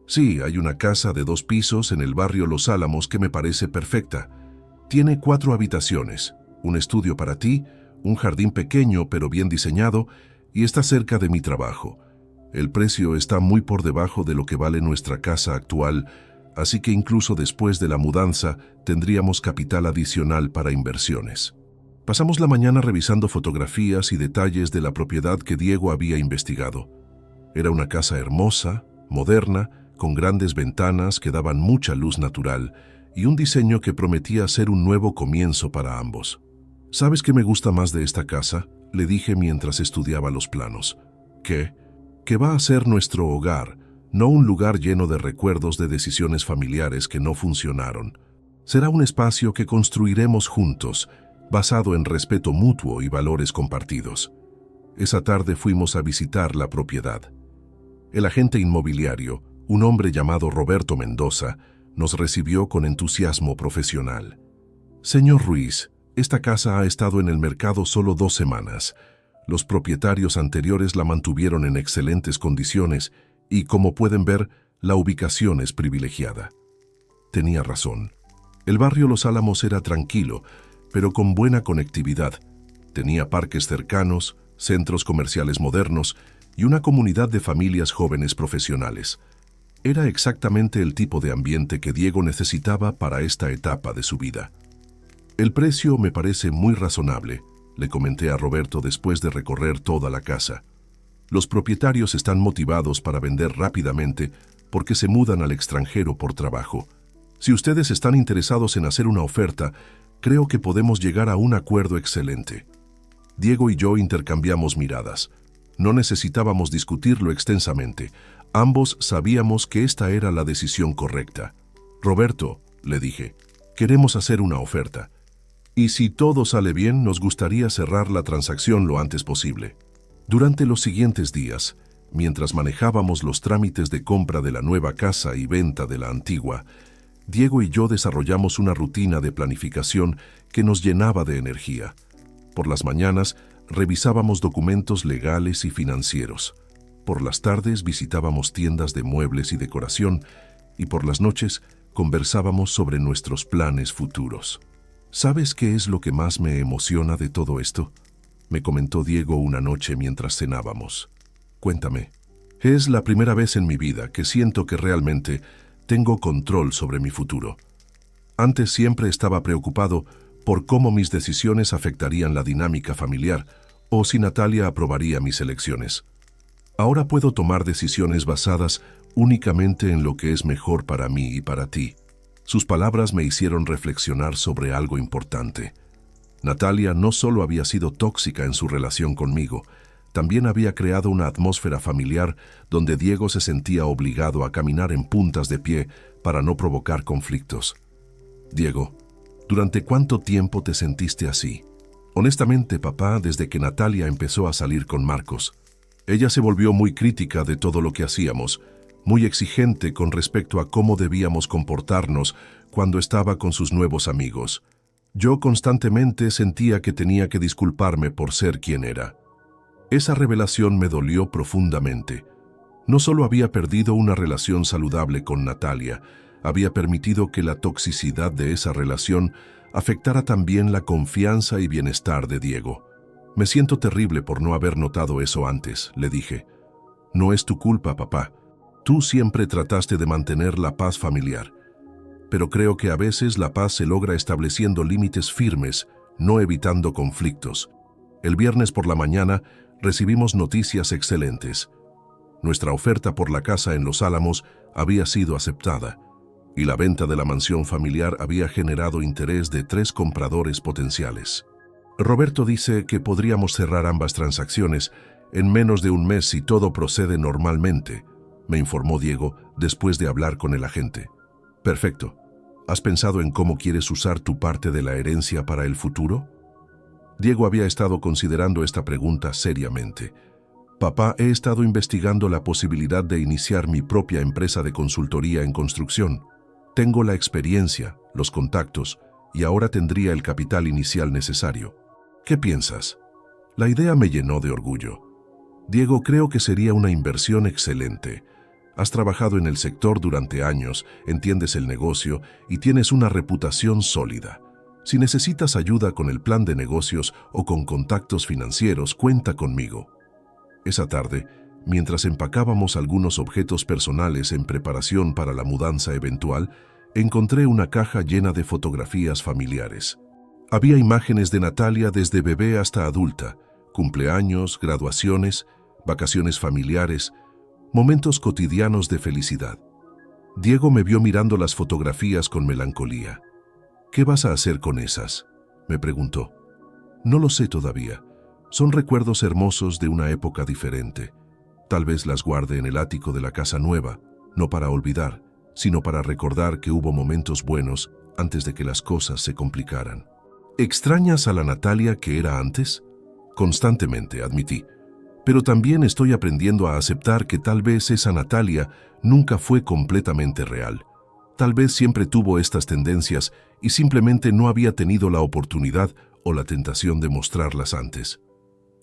Sí, hay una casa de 2 pisos en el barrio Los Álamos que me parece perfecta. Tiene 4 habitaciones, un estudio para ti, un jardín pequeño pero bien diseñado y está cerca de mi trabajo. El precio está muy por debajo de lo que vale nuestra casa actual, así que incluso después de la mudanza tendríamos capital adicional para inversiones. Pasamos la mañana revisando fotografías y detalles de la propiedad que Diego había investigado. Era una casa hermosa, moderna, con grandes ventanas que daban mucha luz natural y un diseño que prometía ser un nuevo comienzo para ambos. ¿Sabes qué me gusta más de esta casa?, le dije mientras estudiaba los planos. ¿Qué? Que va a ser nuestro hogar, no un lugar lleno de recuerdos de decisiones familiares que no funcionaron. Será un espacio que construiremos juntos, basado en respeto mutuo y valores compartidos. Esa tarde fuimos a visitar la propiedad. El agente inmobiliario, un hombre llamado Roberto Mendoza, nos recibió con entusiasmo profesional. Señor Ruiz, esta casa ha estado en el mercado solo 2 semanas. Los propietarios anteriores la mantuvieron en excelentes condiciones y, como pueden ver, la ubicación es privilegiada. Tenía razón. El barrio Los Álamos era tranquilo, pero con buena conectividad. Tenía parques cercanos, centros comerciales modernos y una comunidad de familias jóvenes profesionales. Era exactamente el tipo de ambiente que Diego necesitaba para esta etapa de su vida. El precio me parece muy razonable, le comenté a Roberto después de recorrer toda la casa. Los propietarios están motivados para vender rápidamente porque se mudan al extranjero por trabajo. Si ustedes están interesados en hacer una oferta, creo que podemos llegar a un acuerdo excelente. Diego y yo intercambiamos miradas. No necesitábamos discutirlo extensamente. Ambos sabíamos que esta era la decisión correcta. Roberto, le dije, queremos hacer una oferta. Y si todo sale bien, nos gustaría cerrar la transacción lo antes posible. Durante los siguientes días, mientras manejábamos los trámites de compra de la nueva casa y venta de la antigua, Diego y yo desarrollamos una rutina de planificación que nos llenaba de energía. Por las mañanas revisábamos documentos legales y financieros. Por las tardes visitábamos tiendas de muebles y decoración y por las noches conversábamos sobre nuestros planes futuros. ¿Sabes qué es lo que más me emociona de todo esto?, me comentó Diego una noche mientras cenábamos. Cuéntame. Es la primera vez en mi vida que siento que realmente tengo control sobre mi futuro. Antes siempre estaba preocupado por cómo mis decisiones afectarían la dinámica familiar o si Natalia aprobaría mis elecciones. Ahora puedo tomar decisiones basadas únicamente en lo que es mejor para mí y para ti. Sus palabras me hicieron reflexionar sobre algo importante. Natalia no solo había sido tóxica en su relación conmigo, también había creado una atmósfera familiar donde Diego se sentía obligado a caminar en puntas de pie para no provocar conflictos. Diego, ¿durante cuánto tiempo te sentiste así? Honestamente, papá, desde que Natalia empezó a salir con Marcos. Ella se volvió muy crítica de todo lo que hacíamos, muy exigente con respecto a cómo debíamos comportarnos cuando estaba con sus nuevos amigos. Yo constantemente sentía que tenía que disculparme por ser quien era. Esa revelación me dolió profundamente. No solo había perdido una relación saludable con Natalia, había permitido que la toxicidad de esa relación afectara también la confianza y bienestar de Diego. Me siento terrible por no haber notado eso antes, le dije. No es tu culpa, papá. Tú siempre trataste de mantener la paz familiar. Pero creo que a veces la paz se logra estableciendo límites firmes, no evitando conflictos. El viernes por la mañana recibimos noticias excelentes. Nuestra oferta por la casa en Los Álamos había sido aceptada, y la venta de la mansión familiar había generado interés de 3 compradores potenciales. Roberto dice que podríamos cerrar ambas transacciones en menos de un mes si todo procede normalmente, me informó Diego después de hablar con el agente. Perfecto. ¿Has pensado en cómo quieres usar tu parte de la herencia para el futuro? Diego había estado considerando esta pregunta seriamente. Papá, he estado investigando la posibilidad de iniciar mi propia empresa de consultoría en construcción. Tengo la experiencia, los contactos, y ahora tendría el capital inicial necesario. ¿Qué piensas? La idea me llenó de orgullo. Diego, creo que sería una inversión excelente. Has trabajado en el sector durante años, entiendes el negocio y tienes una reputación sólida. Si necesitas ayuda con el plan de negocios o con contactos financieros, cuenta conmigo. Esa tarde, mientras empacábamos algunos objetos personales en preparación para la mudanza eventual, encontré una caja llena de fotografías familiares. Había imágenes de Natalia desde bebé hasta adulta, cumpleaños, graduaciones, vacaciones familiares, momentos cotidianos de felicidad. Diego me vio mirando las fotografías con melancolía. ¿Qué vas a hacer con esas?, me preguntó. No lo sé todavía. Son recuerdos hermosos de una época diferente. Tal vez las guarde en el ático de la casa nueva, no para olvidar, sino para recordar que hubo momentos buenos antes de que las cosas se complicaran. ¿Extrañas a la Natalia que era antes? Constantemente, admití. Pero también estoy aprendiendo a aceptar que tal vez esa Natalia nunca fue completamente real. Tal vez siempre tuvo estas tendencias y simplemente no había tenido la oportunidad o la tentación de mostrarlas antes.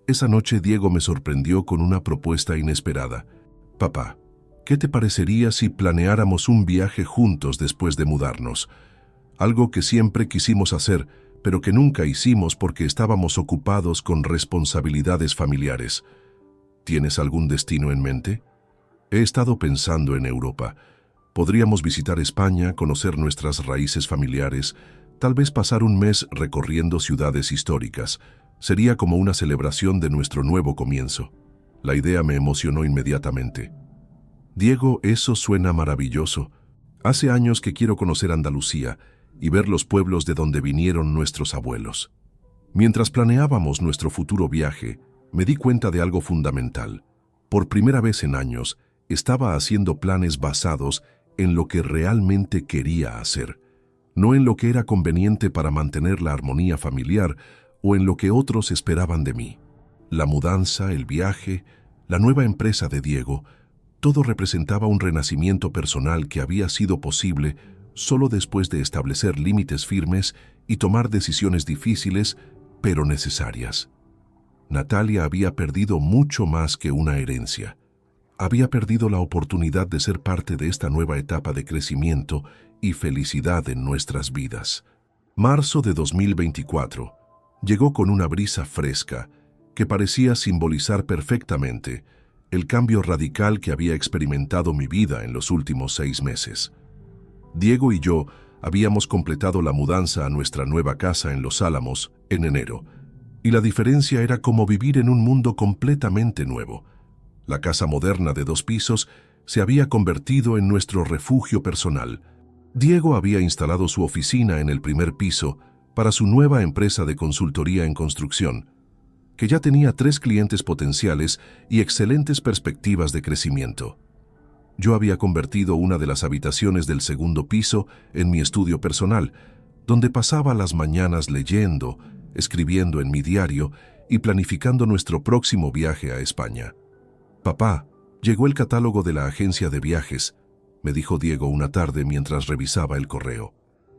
Esa noche Diego me sorprendió con una propuesta inesperada. Papá, ¿qué te parecería si planeáramos un viaje juntos después de mudarnos? Algo que siempre quisimos hacer, pero que nunca hicimos porque estábamos ocupados con responsabilidades familiares. ¿Tienes algún destino en mente? He estado pensando en Europa. Podríamos visitar España, conocer nuestras raíces familiares, tal vez pasar un mes recorriendo ciudades históricas. Sería como una celebración de nuestro nuevo comienzo. La idea me emocionó inmediatamente. Diego, eso suena maravilloso. Hace años que quiero conocer Andalucía y ver los pueblos de donde vinieron nuestros abuelos. Mientras planeábamos nuestro futuro viaje, me di cuenta de algo fundamental. Por primera vez en años, estaba haciendo planes basados en lo que realmente quería hacer, no en lo que era conveniente para mantener la armonía familiar o en lo que otros esperaban de mí. La mudanza, el viaje, la nueva empresa de Diego, todo representaba un renacimiento personal que había sido posible solo después de establecer límites firmes y tomar decisiones difíciles, pero necesarias. Natalia había perdido mucho más que una herencia. Había perdido la oportunidad de ser parte de esta nueva etapa de crecimiento y felicidad en nuestras vidas. Marzo de 2024 llegó con una brisa fresca que parecía simbolizar perfectamente el cambio radical que había experimentado mi vida en los últimos 6 meses. Diego y yo habíamos completado la mudanza a nuestra nueva casa en Los Álamos en enero, y la diferencia era como vivir en un mundo completamente nuevo. La casa moderna de 2 pisos se había convertido en nuestro refugio personal. Diego había instalado su oficina en el primer piso para su nueva empresa de consultoría en construcción, que ya tenía 3 clientes potenciales y excelentes perspectivas de crecimiento. Yo había convertido una de las habitaciones del segundo piso en mi estudio personal, donde pasaba las mañanas leyendo, escribiendo en mi diario y planificando nuestro próximo viaje a España. «Papá, llegó el catálogo de la agencia de viajes», me dijo Diego una tarde mientras revisaba el correo.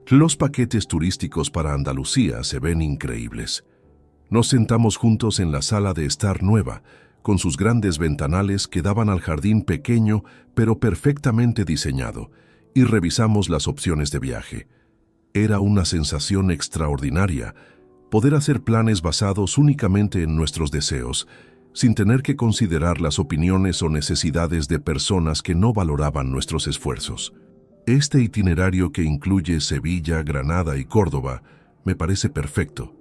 «Los paquetes turísticos para Andalucía se ven increíbles». Nos sentamos juntos en la sala de estar nueva, con sus grandes ventanales que daban al jardín pequeño pero perfectamente diseñado, y revisamos las opciones de viaje. Era una sensación extraordinaria poder hacer planes basados únicamente en nuestros deseos, sin tener que considerar las opiniones o necesidades de personas que no valoraban nuestros esfuerzos. Este itinerario, que incluye Sevilla, Granada y Córdoba, me parece perfecto,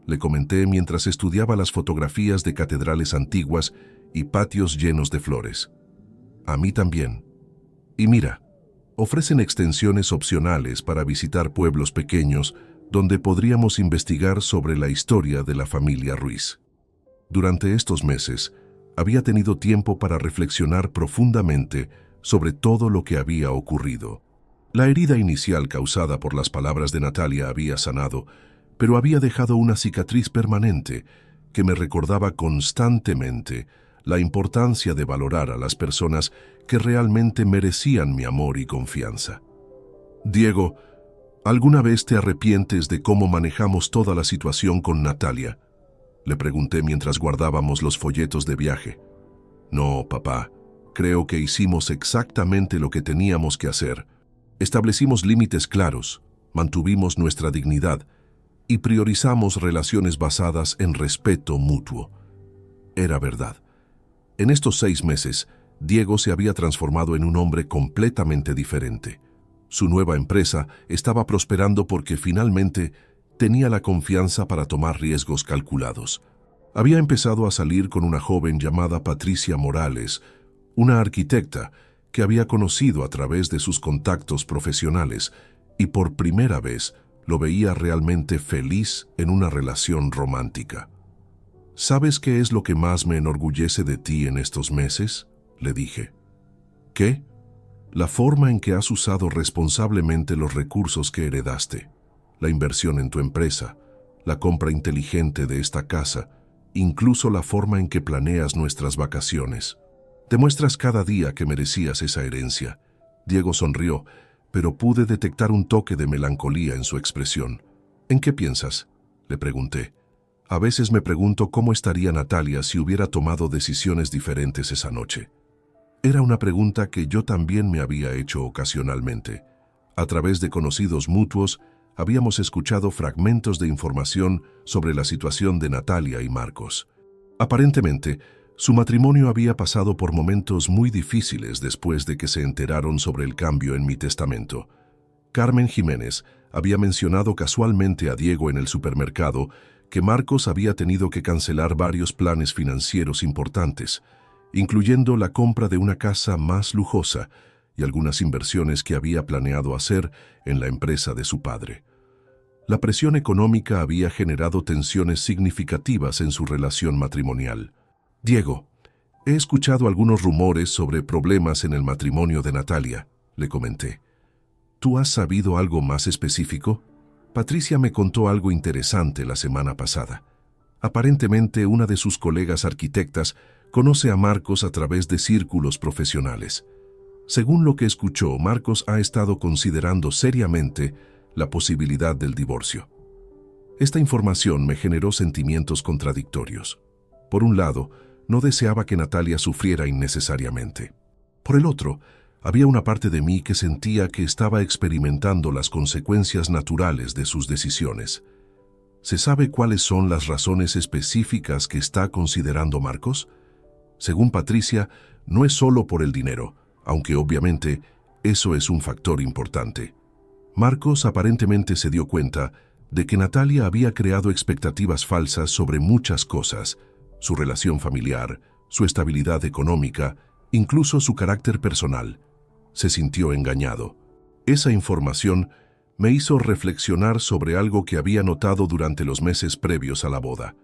le comenté mientras estudiaba las fotografías de catedrales antiguas y patios llenos de flores. A mí también. Y mira, ofrecen extensiones opcionales para visitar pueblos pequeños donde podríamos investigar sobre la historia de la familia Ruiz. Durante estos meses, había tenido tiempo para reflexionar profundamente sobre todo lo que había ocurrido. La herida inicial causada por las palabras de Natalia había sanado, pero había dejado una cicatriz permanente que me recordaba constantemente la importancia de valorar a las personas que realmente merecían mi amor y confianza. «Diego, ¿alguna vez te arrepientes de cómo manejamos toda la situación con Natalia?», le pregunté mientras guardábamos los folletos de viaje. «No, papá, creo que hicimos exactamente lo que teníamos que hacer. Establecimos límites claros, mantuvimos nuestra dignidad y priorizamos relaciones basadas en respeto mutuo». Era verdad. En estos 6 meses, Diego se había transformado en un hombre completamente diferente. Su nueva empresa estaba prosperando porque finalmente tenía la confianza para tomar riesgos calculados. Había empezado a salir con una joven llamada Patricia Morales, una arquitecta que había conocido a través de sus contactos profesionales, y por primera vez lo veía realmente feliz en una relación romántica. «¿Sabes qué es lo que más me enorgullece de ti en estos meses?», le dije. «¿Qué?». «La forma en que has usado responsablemente los recursos que heredaste. La inversión en tu empresa, la compra inteligente de esta casa, incluso la forma en que planeas nuestras vacaciones. Demuestras cada día que merecías esa herencia». Diego sonrió, pero pude detectar un toque de melancolía en su expresión. «¿En qué piensas?», le pregunté. «A veces me pregunto cómo estaría Natalia si hubiera tomado decisiones diferentes esa noche». Era una pregunta que yo también me había hecho ocasionalmente. A través de conocidos mutuos, habíamos escuchado fragmentos de información sobre la situación de Natalia y Marcos. Aparentemente, su matrimonio había pasado por momentos muy difíciles después de que se enteraron sobre el cambio en mi testamento. Carmen Jiménez había mencionado casualmente a Diego en el supermercado que Marcos había tenido que cancelar varios planes financieros importantes, incluyendo la compra de una casa más lujosa y algunas inversiones que había planeado hacer en la empresa de su padre. La presión económica había generado tensiones significativas en su relación matrimonial. «Diego, he escuchado algunos rumores sobre problemas en el matrimonio de Natalia», le comenté. «¿Tú has sabido algo más específico?». Patricia me contó algo interesante la semana pasada. Aparentemente, una de sus colegas arquitectas conoce a Marcos a través de círculos profesionales. Según lo que escuchó, Marcos ha estado considerando seriamente la posibilidad del divorcio. Esta información me generó sentimientos contradictorios. Por un lado, no deseaba que Natalia sufriera innecesariamente. Por el otro, había una parte de mí que sentía que estaba experimentando las consecuencias naturales de sus decisiones. ¿Se sabe cuáles son las razones específicas que está considerando Marcos? Según Patricia, no es solo por el dinero, aunque obviamente eso es un factor importante. Marcos aparentemente se dio cuenta de que Natalia había creado expectativas falsas sobre muchas cosas: su relación familiar, su estabilidad económica, incluso su carácter personal. Se sintió engañado. Esa información me hizo reflexionar sobre algo que había notado durante los meses previos a la boda.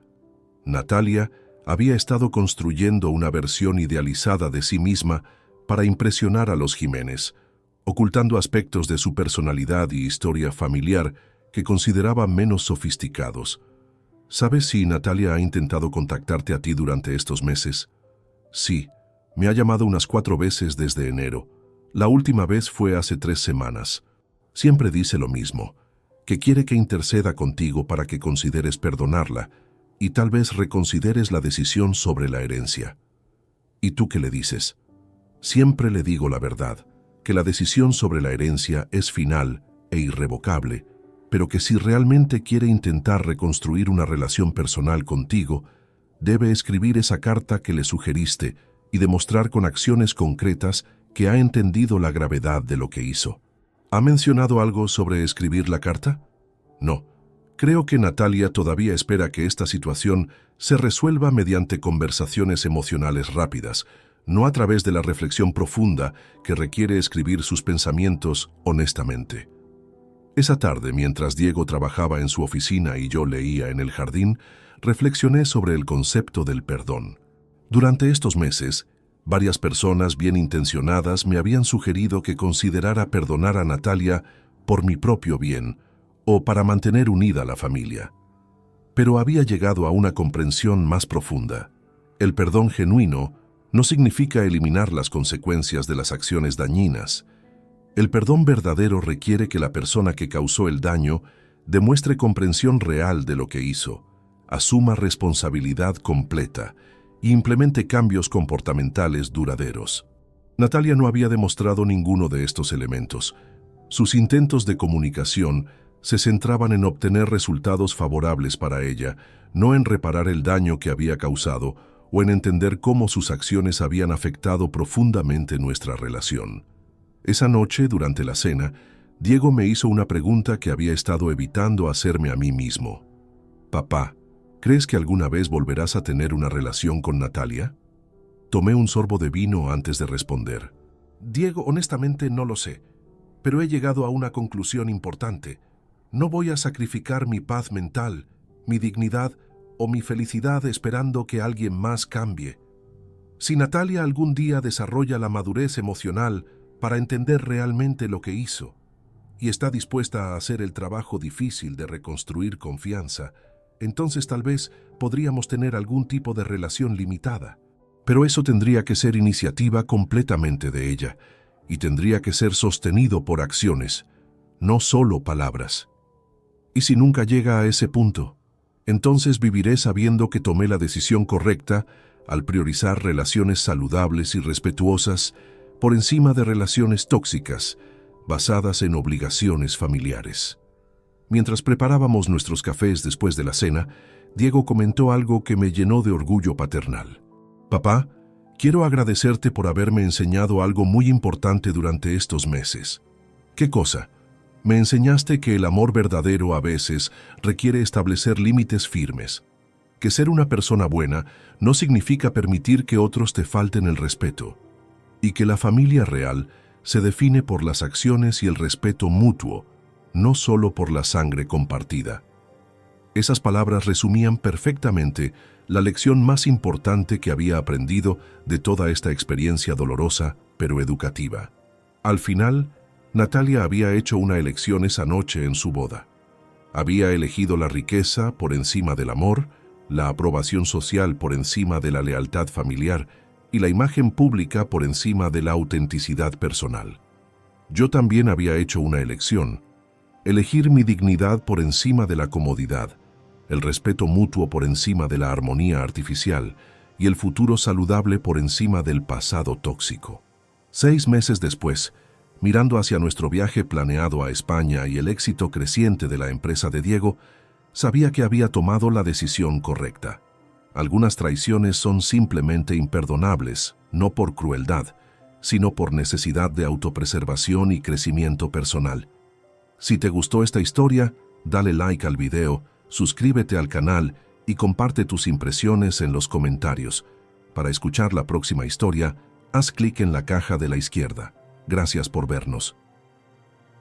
Natalia había estado construyendo una versión idealizada de sí misma para impresionar a los Jiménez, ocultando aspectos de su personalidad y historia familiar que consideraba menos sofisticados. ¿Sabes si Natalia ha intentado contactarte a ti durante estos meses? Sí, me ha llamado unas 4 veces desde enero. La última vez fue hace 3 semanas. Siempre dice lo mismo, que quiere que interceda contigo para que consideres perdonarla y tal vez reconsideres la decisión sobre la herencia. ¿Y tú qué le dices? Siempre le digo la verdad, que la decisión sobre la herencia es final e irrevocable, pero que si realmente quiere intentar reconstruir una relación personal contigo, debe escribir esa carta que le sugeriste y demostrar con acciones concretas que ha entendido la gravedad de lo que hizo. ¿Ha mencionado algo sobre escribir la carta? No. Creo que Natalia todavía espera que esta situación se resuelva mediante conversaciones emocionales rápidas, no a través de la reflexión profunda que requiere escribir sus pensamientos honestamente. Esa tarde, mientras Diego trabajaba en su oficina y yo leía en el jardín, reflexioné sobre el concepto del perdón. Durante estos meses, varias personas bien intencionadas me habían sugerido que considerara perdonar a Natalia por mi propio bien o para mantener unida la familia. Pero había llegado a una comprensión más profunda. El perdón genuino no significa eliminar las consecuencias de las acciones dañinas. El perdón verdadero requiere que la persona que causó el daño demuestre comprensión real de lo que hizo, asuma responsabilidad completa y implemente cambios comportamentales duraderos. Natalia no había demostrado ninguno de estos elementos. Sus intentos de comunicación se centraban en obtener resultados favorables para ella, no en reparar el daño que había causado o en entender cómo sus acciones habían afectado profundamente nuestra relación. Esa noche, durante la cena, Diego me hizo una pregunta que había estado evitando hacerme a mí mismo. Papá, ¿crees que alguna vez volverás a tener una relación con Natalia? Tomé un sorbo de vino antes de responder. Diego, honestamente no lo sé, pero he llegado a una conclusión importante. No voy a sacrificar mi paz mental, mi dignidad o mi felicidad esperando que alguien más cambie. Si Natalia algún día desarrolla la madurez emocional para entender realmente lo que hizo y está dispuesta a hacer el trabajo difícil de reconstruir confianza, entonces tal vez podríamos tener algún tipo de relación limitada. Pero eso tendría que ser iniciativa completamente de ella y tendría que ser sostenido por acciones, no solo palabras. ¿Y si nunca llega a ese punto? Entonces viviré sabiendo que tomé la decisión correcta al priorizar relaciones saludables y respetuosas por encima de relaciones tóxicas, basadas en obligaciones familiares. Mientras preparábamos nuestros cafés después de la cena, Diego comentó algo que me llenó de orgullo paternal. Papá, quiero agradecerte por haberme enseñado algo muy importante durante estos meses. ¿Qué cosa? Me enseñaste que el amor verdadero a veces requiere establecer límites firmes, que ser una persona buena no significa permitir que otros te falten el respeto, y que la familia real se define por las acciones y el respeto mutuo, no solo por la sangre compartida. Esas palabras resumían perfectamente la lección más importante que había aprendido de toda esta experiencia dolorosa, pero educativa. Al final, Natalia había hecho una elección esa noche en su boda. Había elegido la riqueza por encima del amor, la aprobación social por encima de la lealtad familiar y la imagen pública por encima de la autenticidad personal. Yo también había hecho una elección: elegir mi dignidad por encima de la comodidad, el respeto mutuo por encima de la armonía artificial y el futuro saludable por encima del pasado tóxico. 6 meses después, mirando hacia nuestro viaje planeado a España y el éxito creciente de la empresa de Diego, sabía que había tomado la decisión correcta. Algunas traiciones son simplemente imperdonables, no por crueldad, sino por necesidad de autopreservación y crecimiento personal. Si te gustó esta historia, dale like al video, suscríbete al canal y comparte tus impresiones en los comentarios. Para escuchar la próxima historia, haz clic en la caja de la izquierda. Gracias por vernos.